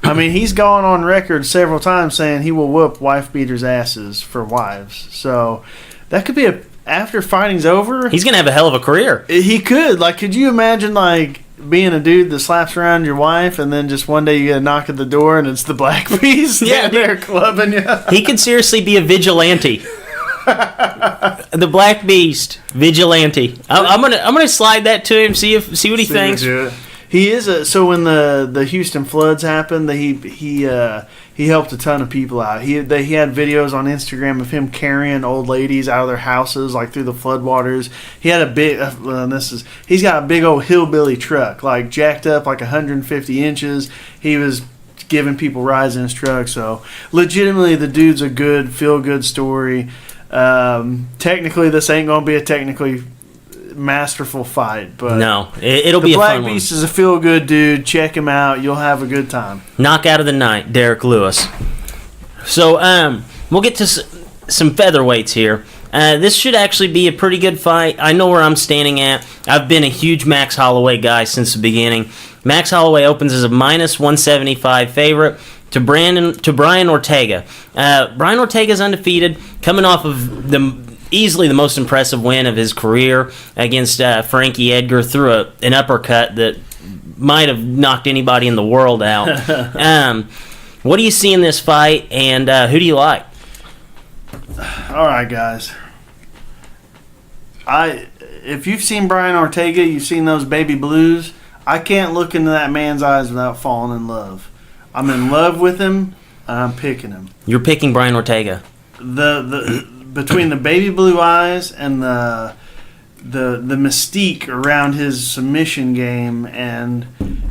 S2: I mean, he's gone on record several times saying he will whoop wife beaters' asses for wives. So that could be after fighting's over,
S1: he's gonna have a hell of a career.
S2: He could. Could you imagine being a dude that slaps around your wife, and then just one day you get a knock at the door and it's the Black Beast?
S1: Yeah,
S2: they're clubbing you.
S1: He could seriously be a vigilante. The Black Beast vigilante. I'm gonna slide that to him. See what he thinks.
S2: He is so when the Houston floods happened, he helped a ton of people out. He had videos on Instagram of him carrying old ladies out of their houses through the floodwaters. He had a big he's got a big old hillbilly truck jacked up 150 inches. He was giving people rides in his truck. So legitimately, the dude's a good feel good story. Technically, this ain't gonna be a technically masterful fight, but
S1: no, it'll be a fun one.
S2: The Black Beast is a feel good dude. Check him out. You'll have a good time.
S1: Knockout of the night, Derek Lewis. So we'll get to some featherweights here. This should actually be a pretty good fight. I know where I'm standing at. I've been a huge Max Holloway guy since the beginning. Max Holloway opens as a -175 favorite to Brian Ortega. Brian Ortega's undefeated, coming off of easily the most impressive win of his career against Frankie Edgar through an uppercut that might have knocked anybody in the world out. What do you see in this fight, and who do you like?
S2: All right, guys. If you've seen Brian Ortega, you've seen those baby blues. I can't look into that man's eyes without falling in love. I'm in love with him, and I'm picking him.
S1: You're picking Brian Ortega.
S2: Between the baby blue eyes and the mystique around his submission game and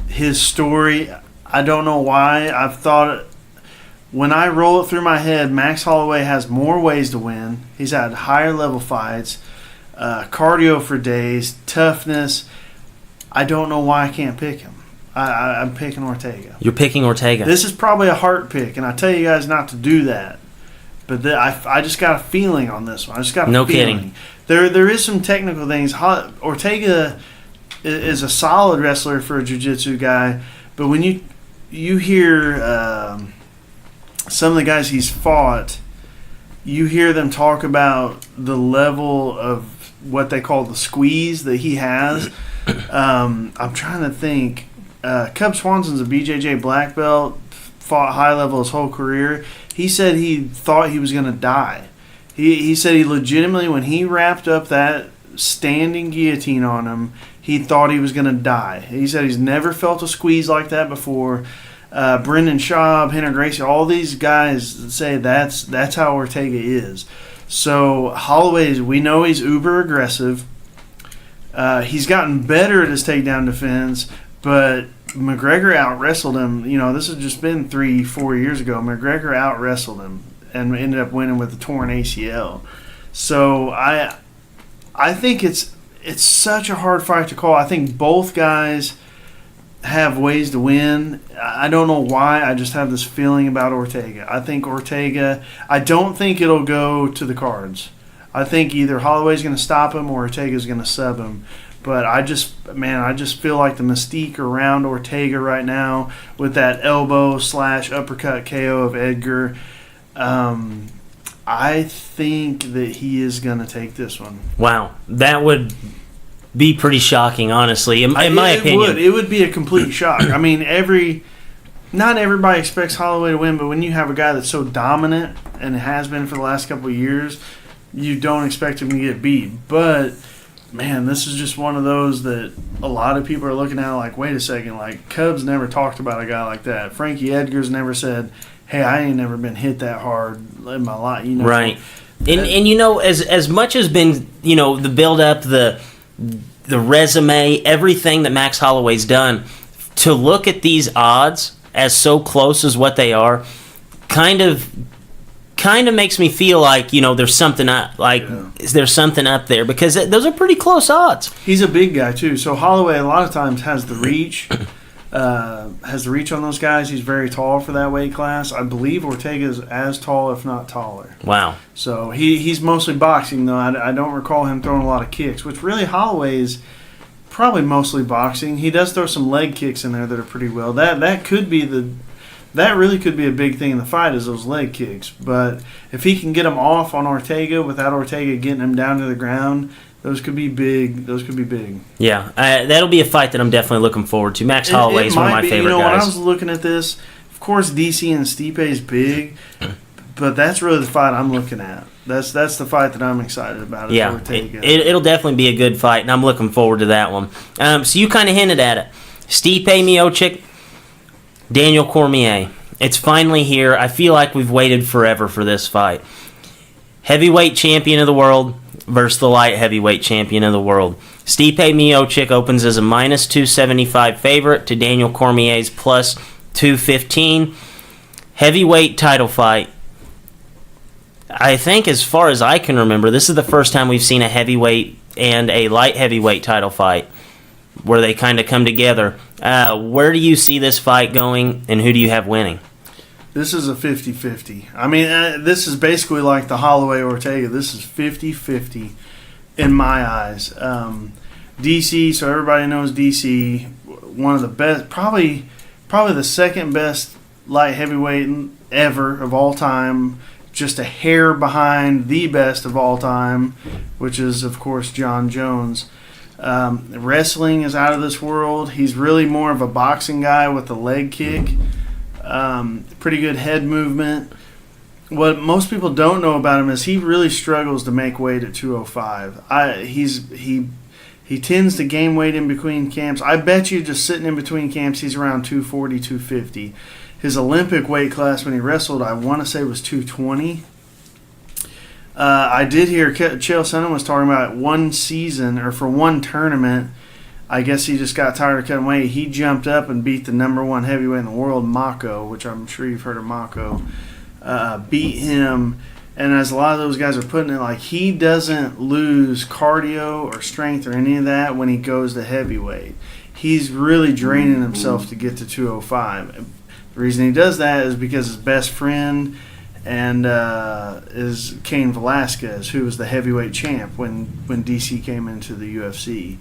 S2: his story, I don't know why. I've thought when I roll it through my head, Max Holloway has more ways to win. He's had higher level fights, cardio for days, toughness. I don't know why I can't pick him. I'm picking Ortega.
S1: You're picking Ortega.
S2: This is probably a heart pick, and I tell you guys not to do that. But I just got a feeling on this one. I just got a feeling.
S1: Kidding.
S2: There is some technical things. Ortega is a solid wrestler for a jiu-jitsu guy, but when you hear some of the guys he's fought, you hear them talk about the level of what they call the squeeze that he has. I'm trying to think. Cub Swanson's a BJJ black belt. fought high level his whole career. He said he thought he was going to die. He said he legitimately, when he wrapped up that standing guillotine on him, he thought he was going to die. He said he's never felt a squeeze like that before. Brendan Schaub, Henry Gracie, all these guys say that's how Ortega is. So Holloway, we know he's uber aggressive. He's gotten better at his takedown defense, but McGregor out-wrestled him. You know, this has just been 3-4 years ago. McGregor out-wrestled him and ended up winning with a torn ACL. So I think it's such a hard fight to call. I think both guys have ways to win. I don't know why. I just have this feeling about Ortega. I think Ortega, I don't think it'll go to the cards. I think either Holloway's going to stop him or Ortega's going to sub him. But I just feel like the mystique around Ortega right now with that elbow/uppercut KO of Edgar, I think that he is going to take this one.
S1: Wow. That would be pretty shocking, honestly, in my opinion.
S2: It would be a complete shock. I mean, not everybody expects Holloway to win, but when you have a guy that's so dominant and has been for the last couple of years, you don't expect him to get beat. But, man, this is just one of those that a lot of people are looking at like, wait a second, like Cubs never talked about a guy like that. Frankie Edgar's never said, hey, I ain't never been hit that hard in my life. You know?
S1: Right. And you know, as much as been, you know, the build-up, the resume, everything that Max Holloway's done, to look at these odds as so close as what they are, kind of makes me feel like, you know, there's something up. Like, is there something up there? Because those are pretty close odds.
S2: He's a big guy too. So Holloway a lot of times has the reach. On those guys. He's very tall for that weight class. I believe Ortega's as tall, if not taller.
S1: Wow.
S2: So he's mostly boxing, though. I don't recall him throwing a lot of kicks, which really Holloway's probably mostly boxing. He does throw some leg kicks in there that are pretty well. That really could be a big thing in the fight, is those leg kicks. But if he can get them off on Ortega without Ortega getting him down to the ground, those could be big.
S1: Yeah, that'll be a fight that I'm definitely looking forward to. Max Holloway is one of my favorite guys.
S2: When I was looking at this, of course DC and Stipe is big, but that's really the fight I'm looking at. That's the fight that I'm excited about.
S1: Yeah, it'll definitely be a good fight, and I'm looking forward to that one. So you kind of hinted at it. Stipe Miocic, Daniel Cormier. It's finally here. I feel like we've waited forever for this fight. Heavyweight champion of the world versus the light heavyweight champion of the world. Stipe Miocic opens as a -275 favorite to Daniel Cormier's +215. Heavyweight title fight. I think, as far as I can remember, this is the first time we've seen a heavyweight and a light heavyweight title fight where they kind of come together. Where do you see this fight going, and who do you have winning?
S2: This is a 50-50. I mean, this is basically like the Holloway-Ortega. This is 50-50 in my eyes. DC, so everybody knows DC, one of the best, probably the second best light heavyweight ever of all time, just a hair behind the best of all time, which is, of course, John Jones. Wrestling is out of this world. He's really more of a boxing guy with a leg kick. Pretty good head movement. What most people don't know about him is he really struggles to make weight at 205. He tends to gain weight in between camps. I bet you just sitting in between camps, he's around 240, 250. His Olympic weight class when he wrestled, I want to say, was 220. I did hear Chael Sonnen was talking about one season, or for one tournament, I guess he just got tired of cutting weight. He jumped up and beat the #1 heavyweight in the world, Mako, which I'm sure you've heard of Mako. Beat him, and as a lot of those guys are putting it, like, he doesn't lose cardio or strength or any of that when he goes to heavyweight. He's really draining himself to get to 205. The reason he does that is because his best friend is Cain Velasquez, who was the heavyweight champ when DC came into the UFC.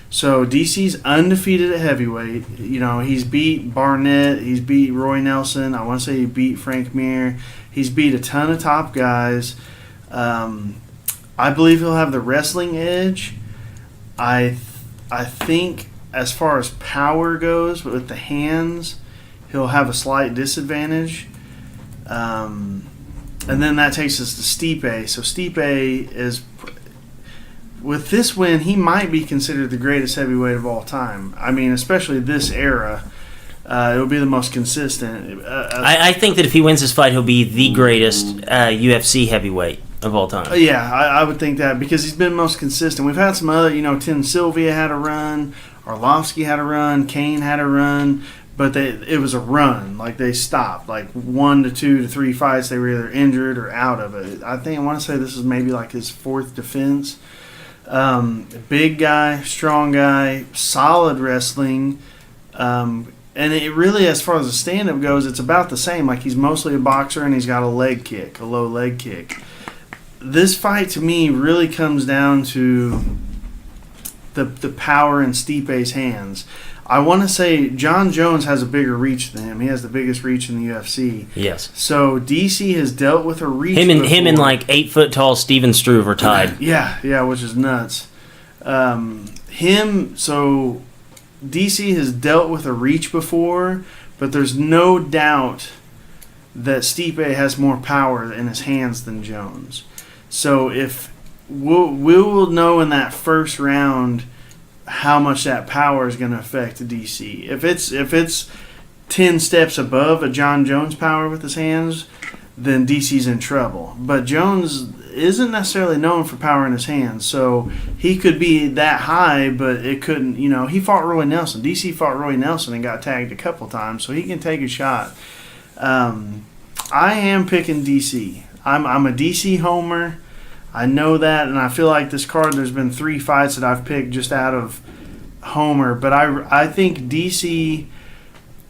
S2: So DC's undefeated at heavyweight. You know, he's beat Barnett, he's beat Roy Nelson. I want to say he beat Frank Mir. He's beat a ton of top guys. I believe he'll have the wrestling edge. I think as far as power goes with the hands, he'll have a slight disadvantage. And then that takes us to Stipe. So Stipe is, with this win, he might be considered the greatest heavyweight of all time. I mean, especially this era. It will be the most consistent.
S1: I think that if he wins this fight, he'll be the greatest UFC heavyweight of all time.
S2: Yeah, I would think that because he's been most consistent. We've had some other, Tim Sylvia had a run, Arlovsky had a run, Kane had a run, but it was a run. Like, they stopped. Like, 1 to 2 to 3 fights, they were either injured or out of it. I want to say this is maybe like his 4th defense. Big guy, strong guy, solid wrestling. And it really, as far as the stand-up goes, it's about the same. Like, he's mostly a boxer, and he's got a leg kick, a low leg kick. This fight, to me, really comes down to the power in Stipe's hands. I want to say John Jones has a bigger reach than him. He has the biggest reach in the UFC.
S1: Yes.
S2: So DC has dealt with a reach.
S1: Him and like 8 foot tall Steven Struve are tied.
S2: Yeah, which is nuts. So DC has dealt with a reach before, but there's no doubt that Stipe has more power in his hands than Jones. So if we will know in that first round how much that power is going to affect DC. If it's 10 steps above a John Jones power with his hands, then DC's in trouble. But Jones isn't necessarily known for power in his hands, so he could be that high, but it couldn't, he fought Roy Nelson. DC fought Roy Nelson and got tagged a couple times, so he can take a shot. I am picking DC. I'm a DC homer. I know that, and I feel like this card, there's been 3 fights that I've picked just out of homer, but I think DC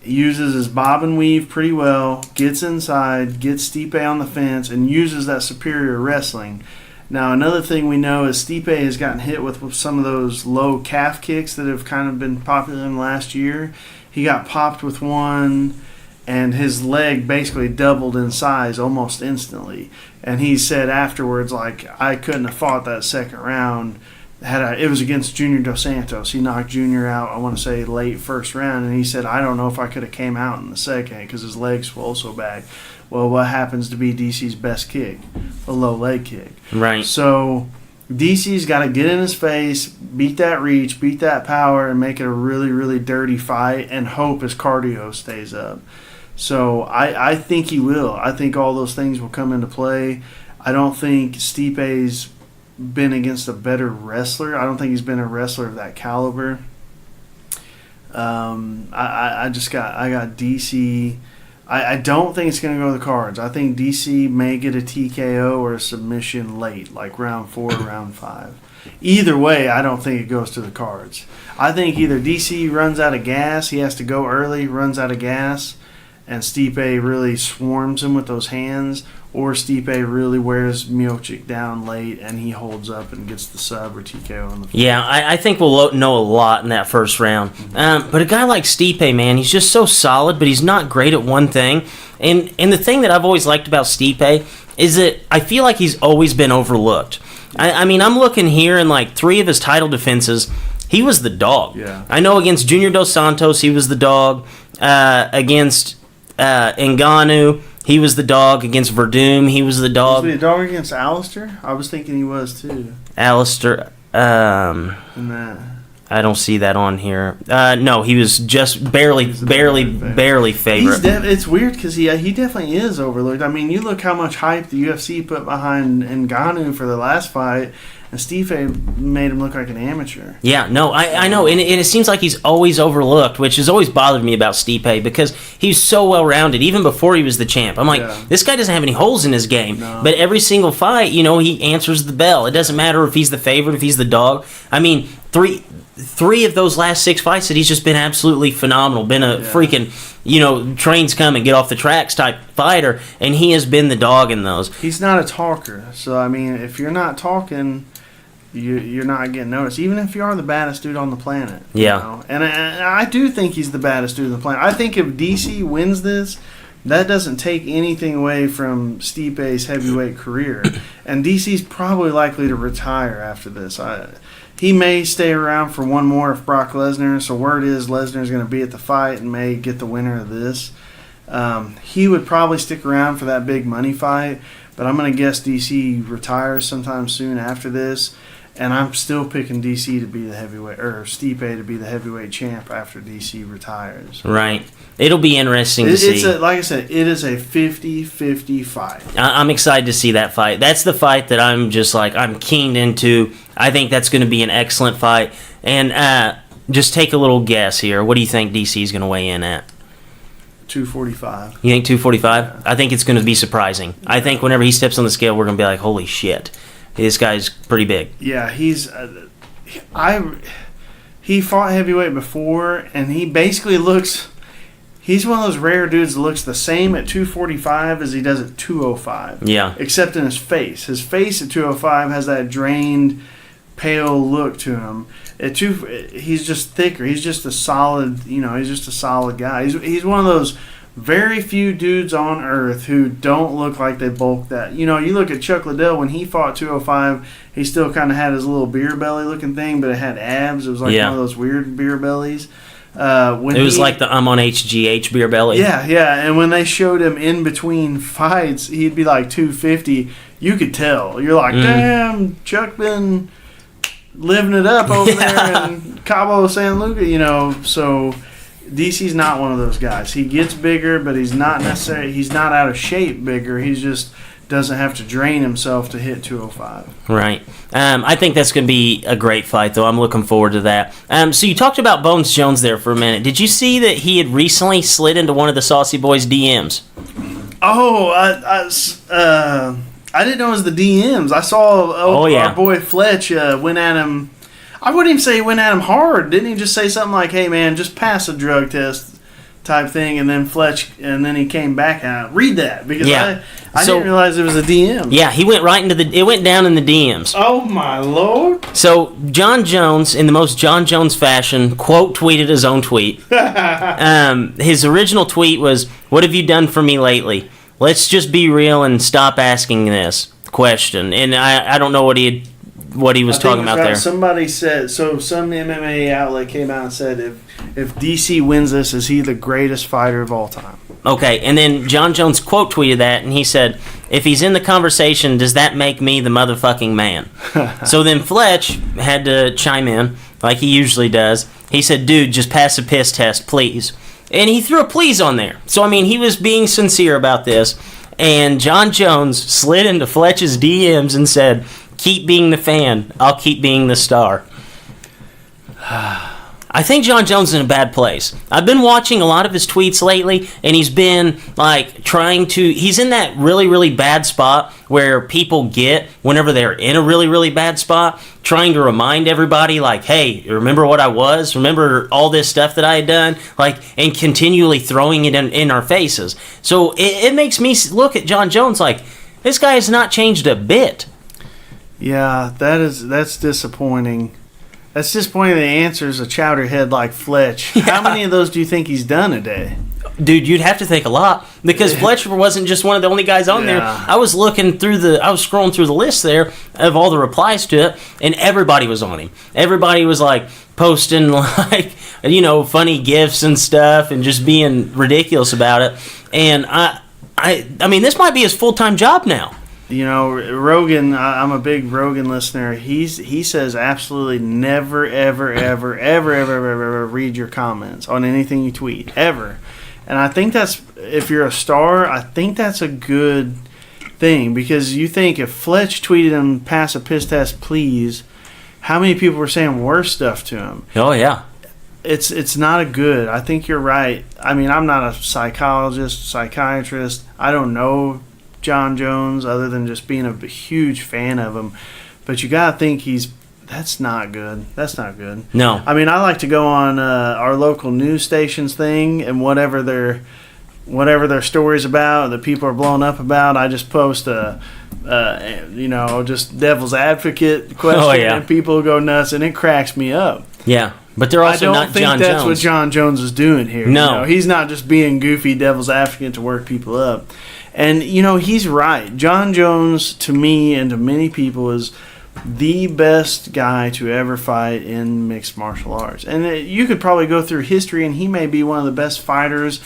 S2: uses his bob and weave pretty well, gets inside, gets Stipe on the fence, and uses that superior wrestling. Now, another thing we know is Stipe has gotten hit with some of those low calf kicks that have kind of been popular in the last year. He got popped with one, and his leg basically doubled in size almost instantly. And he said afterwards, like, I couldn't have fought that second round. It was against Junior Dos Santos. He knocked Junior out, I want to say, late first round, and he said, I don't know if I could have came out in the second because his legs swole so bad. Well, what happens to be DC's best kick? A low leg kick.
S1: Right.
S2: So DC's got to get in his face, beat that reach, beat that power, and make it a really, really dirty fight and hope his cardio stays up. So I think he will. I think all those things will come into play. I don't think Stipe's been against a better wrestler. I don't think he's been a wrestler of that caliber. I got DC. I don't think it's going to go to the cards. I think DC may get a TKO or a submission late, like round 4 or round 5. Either way, I don't think it goes to the cards. I think either DC runs out of gas, he has to go early, runs out of gas, and Stipe really swarms him with those hands, or Stipe really wears Miocic down late and he holds up and gets the sub or TKO on the field.
S1: Yeah, I think we'll know a lot in that first round. But a guy like Stipe, man, he's just so solid, but he's not great at one thing. And the thing that I've always liked about Stipe is that I feel like he's always been overlooked. I mean, I'm looking here in like 3 of his title defenses, he was the dog.
S2: Yeah.
S1: I know against Junior Dos Santos, he was the dog. Against Ngannou, he was the dog. Against Verdum, he was the dog.
S2: Was he a dog against Alistair? I was thinking he was too.
S1: Alistair, I don't see that on here. No, he was just barely favorite.
S2: It's weird because he definitely is overlooked. I mean, you look how much hype the UFC put behind Ngannou for the last fight, and Stipe made him look like an amateur.
S1: Yeah, no, I know, and it seems like he's always overlooked, which has always bothered me about Stipe because he's so well-rounded, even before he was the champ. I'm like, This guy doesn't have any holes in his game, but every single fight, he answers the bell. It doesn't matter if he's the favorite, if he's the dog. I mean, three of those last 6 fights that he's just been absolutely phenomenal, been a freaking, trains come and get off the tracks type fighter, and he has been the dog in those.
S2: He's not a talker, so, I mean, if you're not talking, you're not getting noticed, even if you are the baddest dude on the planet.
S1: Yeah.
S2: And I do think he's the baddest dude on the planet. I think if DC wins this, that doesn't take anything away from Stipe's heavyweight career. And DC's probably likely to retire after this. He may stay around for one more if Brock Lesnar. So word is Lesnar's going to be at the fight and may get the winner of this. He would probably stick around for that big money fight, but I'm going to guess DC retires sometime soon after this. And I'm still picking DC to be the heavyweight, or Stipe to be the heavyweight champ after DC retires.
S1: Right. It'll be interesting to see.
S2: Like I said, it is a 50-50 fight.
S1: I'm excited to see that fight. That's the fight that I'm just like, I'm keened into. I think that's going to be an excellent fight. And just take a little guess here. What do you think DC is going to weigh in at?
S2: 245.
S1: You think 245? Yeah. I think it's going to be surprising. Yeah. I think whenever he steps on the scale, we're going to be like, holy shit. This guy's pretty big.
S2: Yeah, he fought heavyweight before, and he basically looks. He's one of those rare dudes that looks the same at 245 as he does at 205.
S1: Yeah.
S2: Except in his face. His face at 205 has that drained, pale look to him. He's just thicker. He's just a solid. He's just a solid guy. He's one of those very few dudes on earth who don't look like they bulk that. You look at Chuck Liddell when he fought 205, he still kind of had his little beer belly looking thing, but it had abs. It was like one of those weird beer bellies. It was
S1: like the I'm on HGH beer belly.
S2: Yeah. And when they showed him in between fights, he'd be like 250. You could tell. You're like, damn, Chuck been living it up over there in Cabo San Lucas, so DC's not one of those guys. He gets bigger, but he's not out of shape bigger. He just doesn't have to drain himself to hit 205.
S1: Right. I think that's going to be a great fight, though. I'm looking forward to that. So you talked about Bones Jones there for a minute. Did you see that he had recently slid into one of the Saucy Boys' DMs?
S2: Oh, I didn't know it was the DMs. I saw our boy Fletch went at him. I wouldn't even say he went at him hard. Didn't he just say something like, hey, man, just pass a drug test type thing, and then he came back out. Read that, because I didn't realize it was a DM.
S1: Yeah, he went right into it went down in the DMs.
S2: Oh, my Lord.
S1: So John Jones, in the most John Jones fashion, quote tweeted his own tweet. His original tweet was, what have you done for me lately? Let's just be real and stop asking this question. And I don't know what he was talking about there.
S2: Somebody said, some MMA outlet came out and said, if DC wins this, is he the greatest fighter of all time?
S1: Okay, and then John Jones quote tweeted that, and he said, if he's in the conversation, does that make me the motherfucking man? So then Fletch had to chime in, like he usually does. He said, dude, just pass a piss test, please. And he threw a please on there. So, he was being sincere about this. And John Jones slid into Fletch's DMs and said, keep being the fan. I'll keep being the star. I think John Jones is in a bad place. I've been watching a lot of his tweets lately, and he's been, he's in that really, really bad spot where people get whenever they're in a really, really bad spot, trying to remind everybody, like, hey, remember what I was? Remember all this stuff that I had done? And continually throwing it in our faces. So it makes me look at John Jones like, this guy has not changed a bit.
S2: Yeah, that's disappointing. That's disappointing. The answer is a chowderhead like Fletch. Yeah. How many of those do you think he's done a day?
S1: Dude, you'd have to think a lot, because Fletcher wasn't just one of the only guys on there. I was scrolling through the list there of all the replies to it, and everybody was on him. Everybody was posting funny gifs and stuff, and just being ridiculous about it. And I mean, this might be his full-time job now.
S2: Rogan, I'm a big Rogan listener. He says absolutely never, ever, ever, ever, ever, ever, ever read your comments on anything you tweet, ever. And I think that's, if you're a star, I think that's a good thing, because you think if Fletch tweeted him, pass a piss test, please, how many people were saying worse stuff to him?
S1: Oh, yeah.
S2: It's not a good. I think you're right. I'm not a psychiatrist. I don't know John Jones other than just being a huge fan of him, but you gotta think that's not good.
S1: No.
S2: I like to go on our local news stations thing, and whatever their story's about that people are blown up about, I just post just devil's advocate question, and people go nuts, and it cracks me up.
S1: Yeah, but they're also not John Jones. I don't think that's
S2: what John Jones is doing here.
S1: No.
S2: He's not just being goofy devil's advocate to work people up. And, he's right. John Jones, to me and to many people, is the best guy to ever fight in mixed martial arts. And you could probably go through history, and he may be one of the best fighters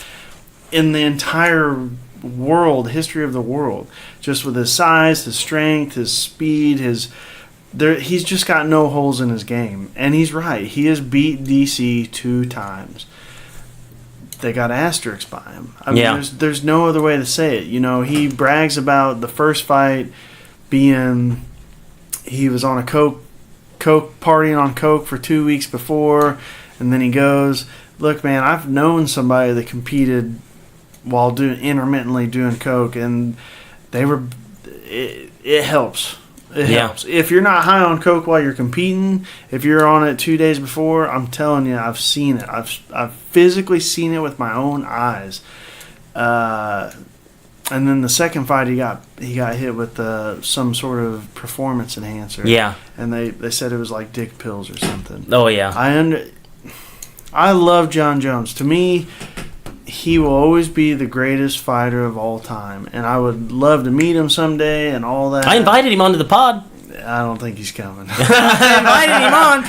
S2: in the entire world, history of the world. Just with his size, his strength, his speed, he's just got no holes in his game. And he's right. He has beat DC 2 times. They got asterisks by him. I mean, there's no other way to say it. You know, he brags about the first fight being he was on a coke partying on coke for 2 weeks before, and then he goes, "Look, man, I've known somebody that competed while intermittently doing coke, and they were. It helps. It helps. If you're not high on coke while you're competing, if you're on it 2 days before, I'm telling you, I've seen it. I've physically seen it with my own eyes. And then the second fight, he got hit with some sort of performance enhancer.
S1: Yeah.
S2: And they said it was like dick pills or something.
S1: Oh yeah.
S2: I love John Jones. To me, he will always be the greatest fighter of all time, and I would love to meet him someday and all that.
S1: I invited him onto the pod.
S2: I don't think he's coming.
S1: I invited him on.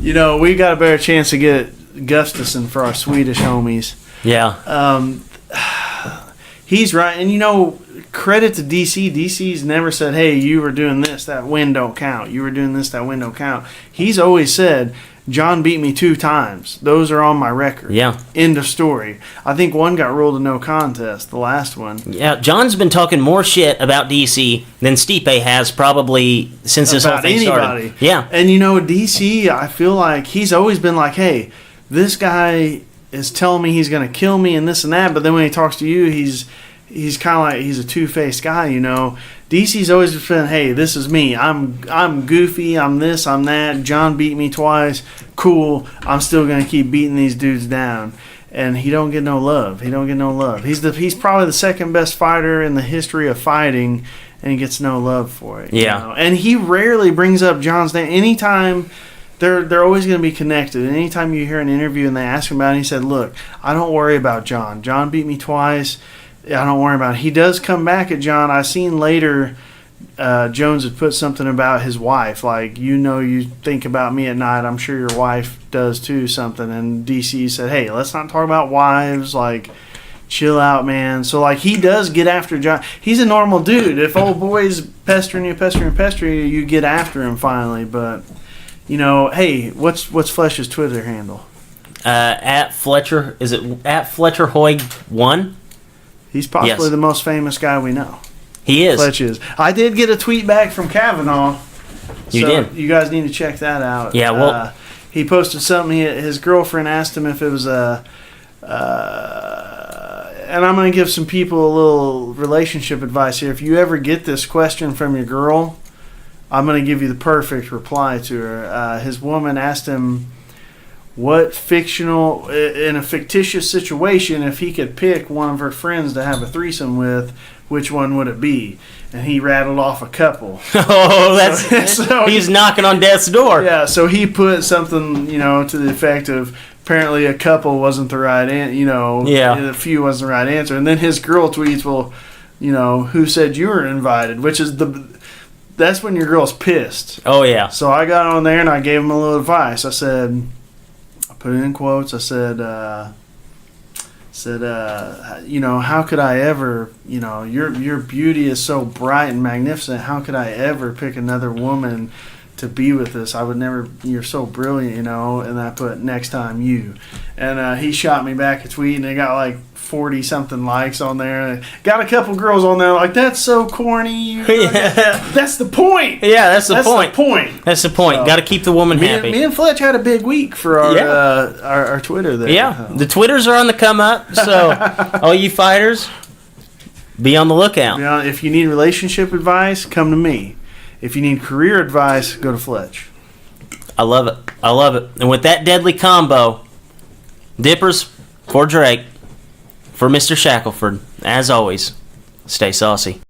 S2: You know, we got a better chance to get Gustafsson for our Swedish homies.
S1: Yeah.
S2: He's right, and you know, credit to DC. DC's never said, "Hey, you were doing this, that win don't count. You were doing this, that win don't count." He's always said, "John beat me 2 times. Those are on my record."
S1: Yeah.
S2: End of story. I think one got ruled a no contest, the last one.
S1: Yeah, John's been talking more shit about DC than Stipe has probably since this whole thing started. Yeah.
S2: And you know, DC, I feel like he's always been like, "Hey, this guy is telling me he's going to kill me and this and that," but then when he talks to you, he's kind of like he's a two-faced guy, you know. DC's always been, "Hey, this is me. I'm goofy. I'm this. I'm that. John beat me twice. Cool. I'm still gonna keep beating these dudes down." And he don't get no love. He's probably the second best fighter in the history of fighting, and he gets no love for it.
S1: Yeah.
S2: You know? And he rarely brings up John's name. Anytime. They're always going to be connected. And anytime you hear an interview and they ask him about it, he said, "Look, I don't worry about John. John beat me twice. I don't worry about it." He does come back at John. I seen later Jones had put something about his wife. Like, you think about me at night. I'm sure your wife does too, something. And DC said, "Hey, let's not talk about wives. Like, chill out, man." So, like, he does get after John. He's a normal dude. If old boy's pestering you, you get after him finally. But, you know, hey, what's Flesh's Twitter handle?
S1: At Fletcher, is it at Fletcher Hoig 1?
S2: He's possibly the most famous guy we know.
S1: He is.
S2: Fletch is. I did get a tweet back from Kavanaugh.
S1: You did.
S2: You guys need to check that out.
S1: Yeah, well,
S2: he posted something. His girlfriend asked him if it was and I'm going to give some people a little relationship advice here. If you ever get this question from your girl, I'm going to give you the perfect reply to her. His woman asked him what in a fictitious situation, if he could pick one of her friends to have a threesome with, which one would it be? And he rattled off a couple.
S1: Oh, he's knocking on death's door.
S2: Yeah, so he put something, to the effect of apparently a couple wasn't the right answer, a few wasn't the right answer. And then his girl tweets, "Well, who said you were invited?" Which is that's when your girl's pissed.
S1: Oh, yeah.
S2: So I got on there and I gave him a little advice. I said, I put it in quotes, I said, how could I ever, your beauty is so bright and magnificent. How could I ever pick another woman to be with us? I would never, you're so brilliant, And I put, "Next time you." And he shot me back a tweet and it got like 40 something likes on there. Got a couple girls on there like, "That's so corny." That's the point.
S1: Yeah, that's the point.
S2: That's
S1: the point.
S2: So,
S1: got to keep the woman happy.
S2: Me and Fletch had a big week for our Twitter there.
S1: Yeah, the Twitters are on the come up. So all you fighters, be on the lookout.
S2: If you need relationship advice, come to me. If you need career advice, go to Fletch.
S1: I love it. And with that deadly combo, Dippers for Drake, for Mr. Shackelford, as always, stay saucy.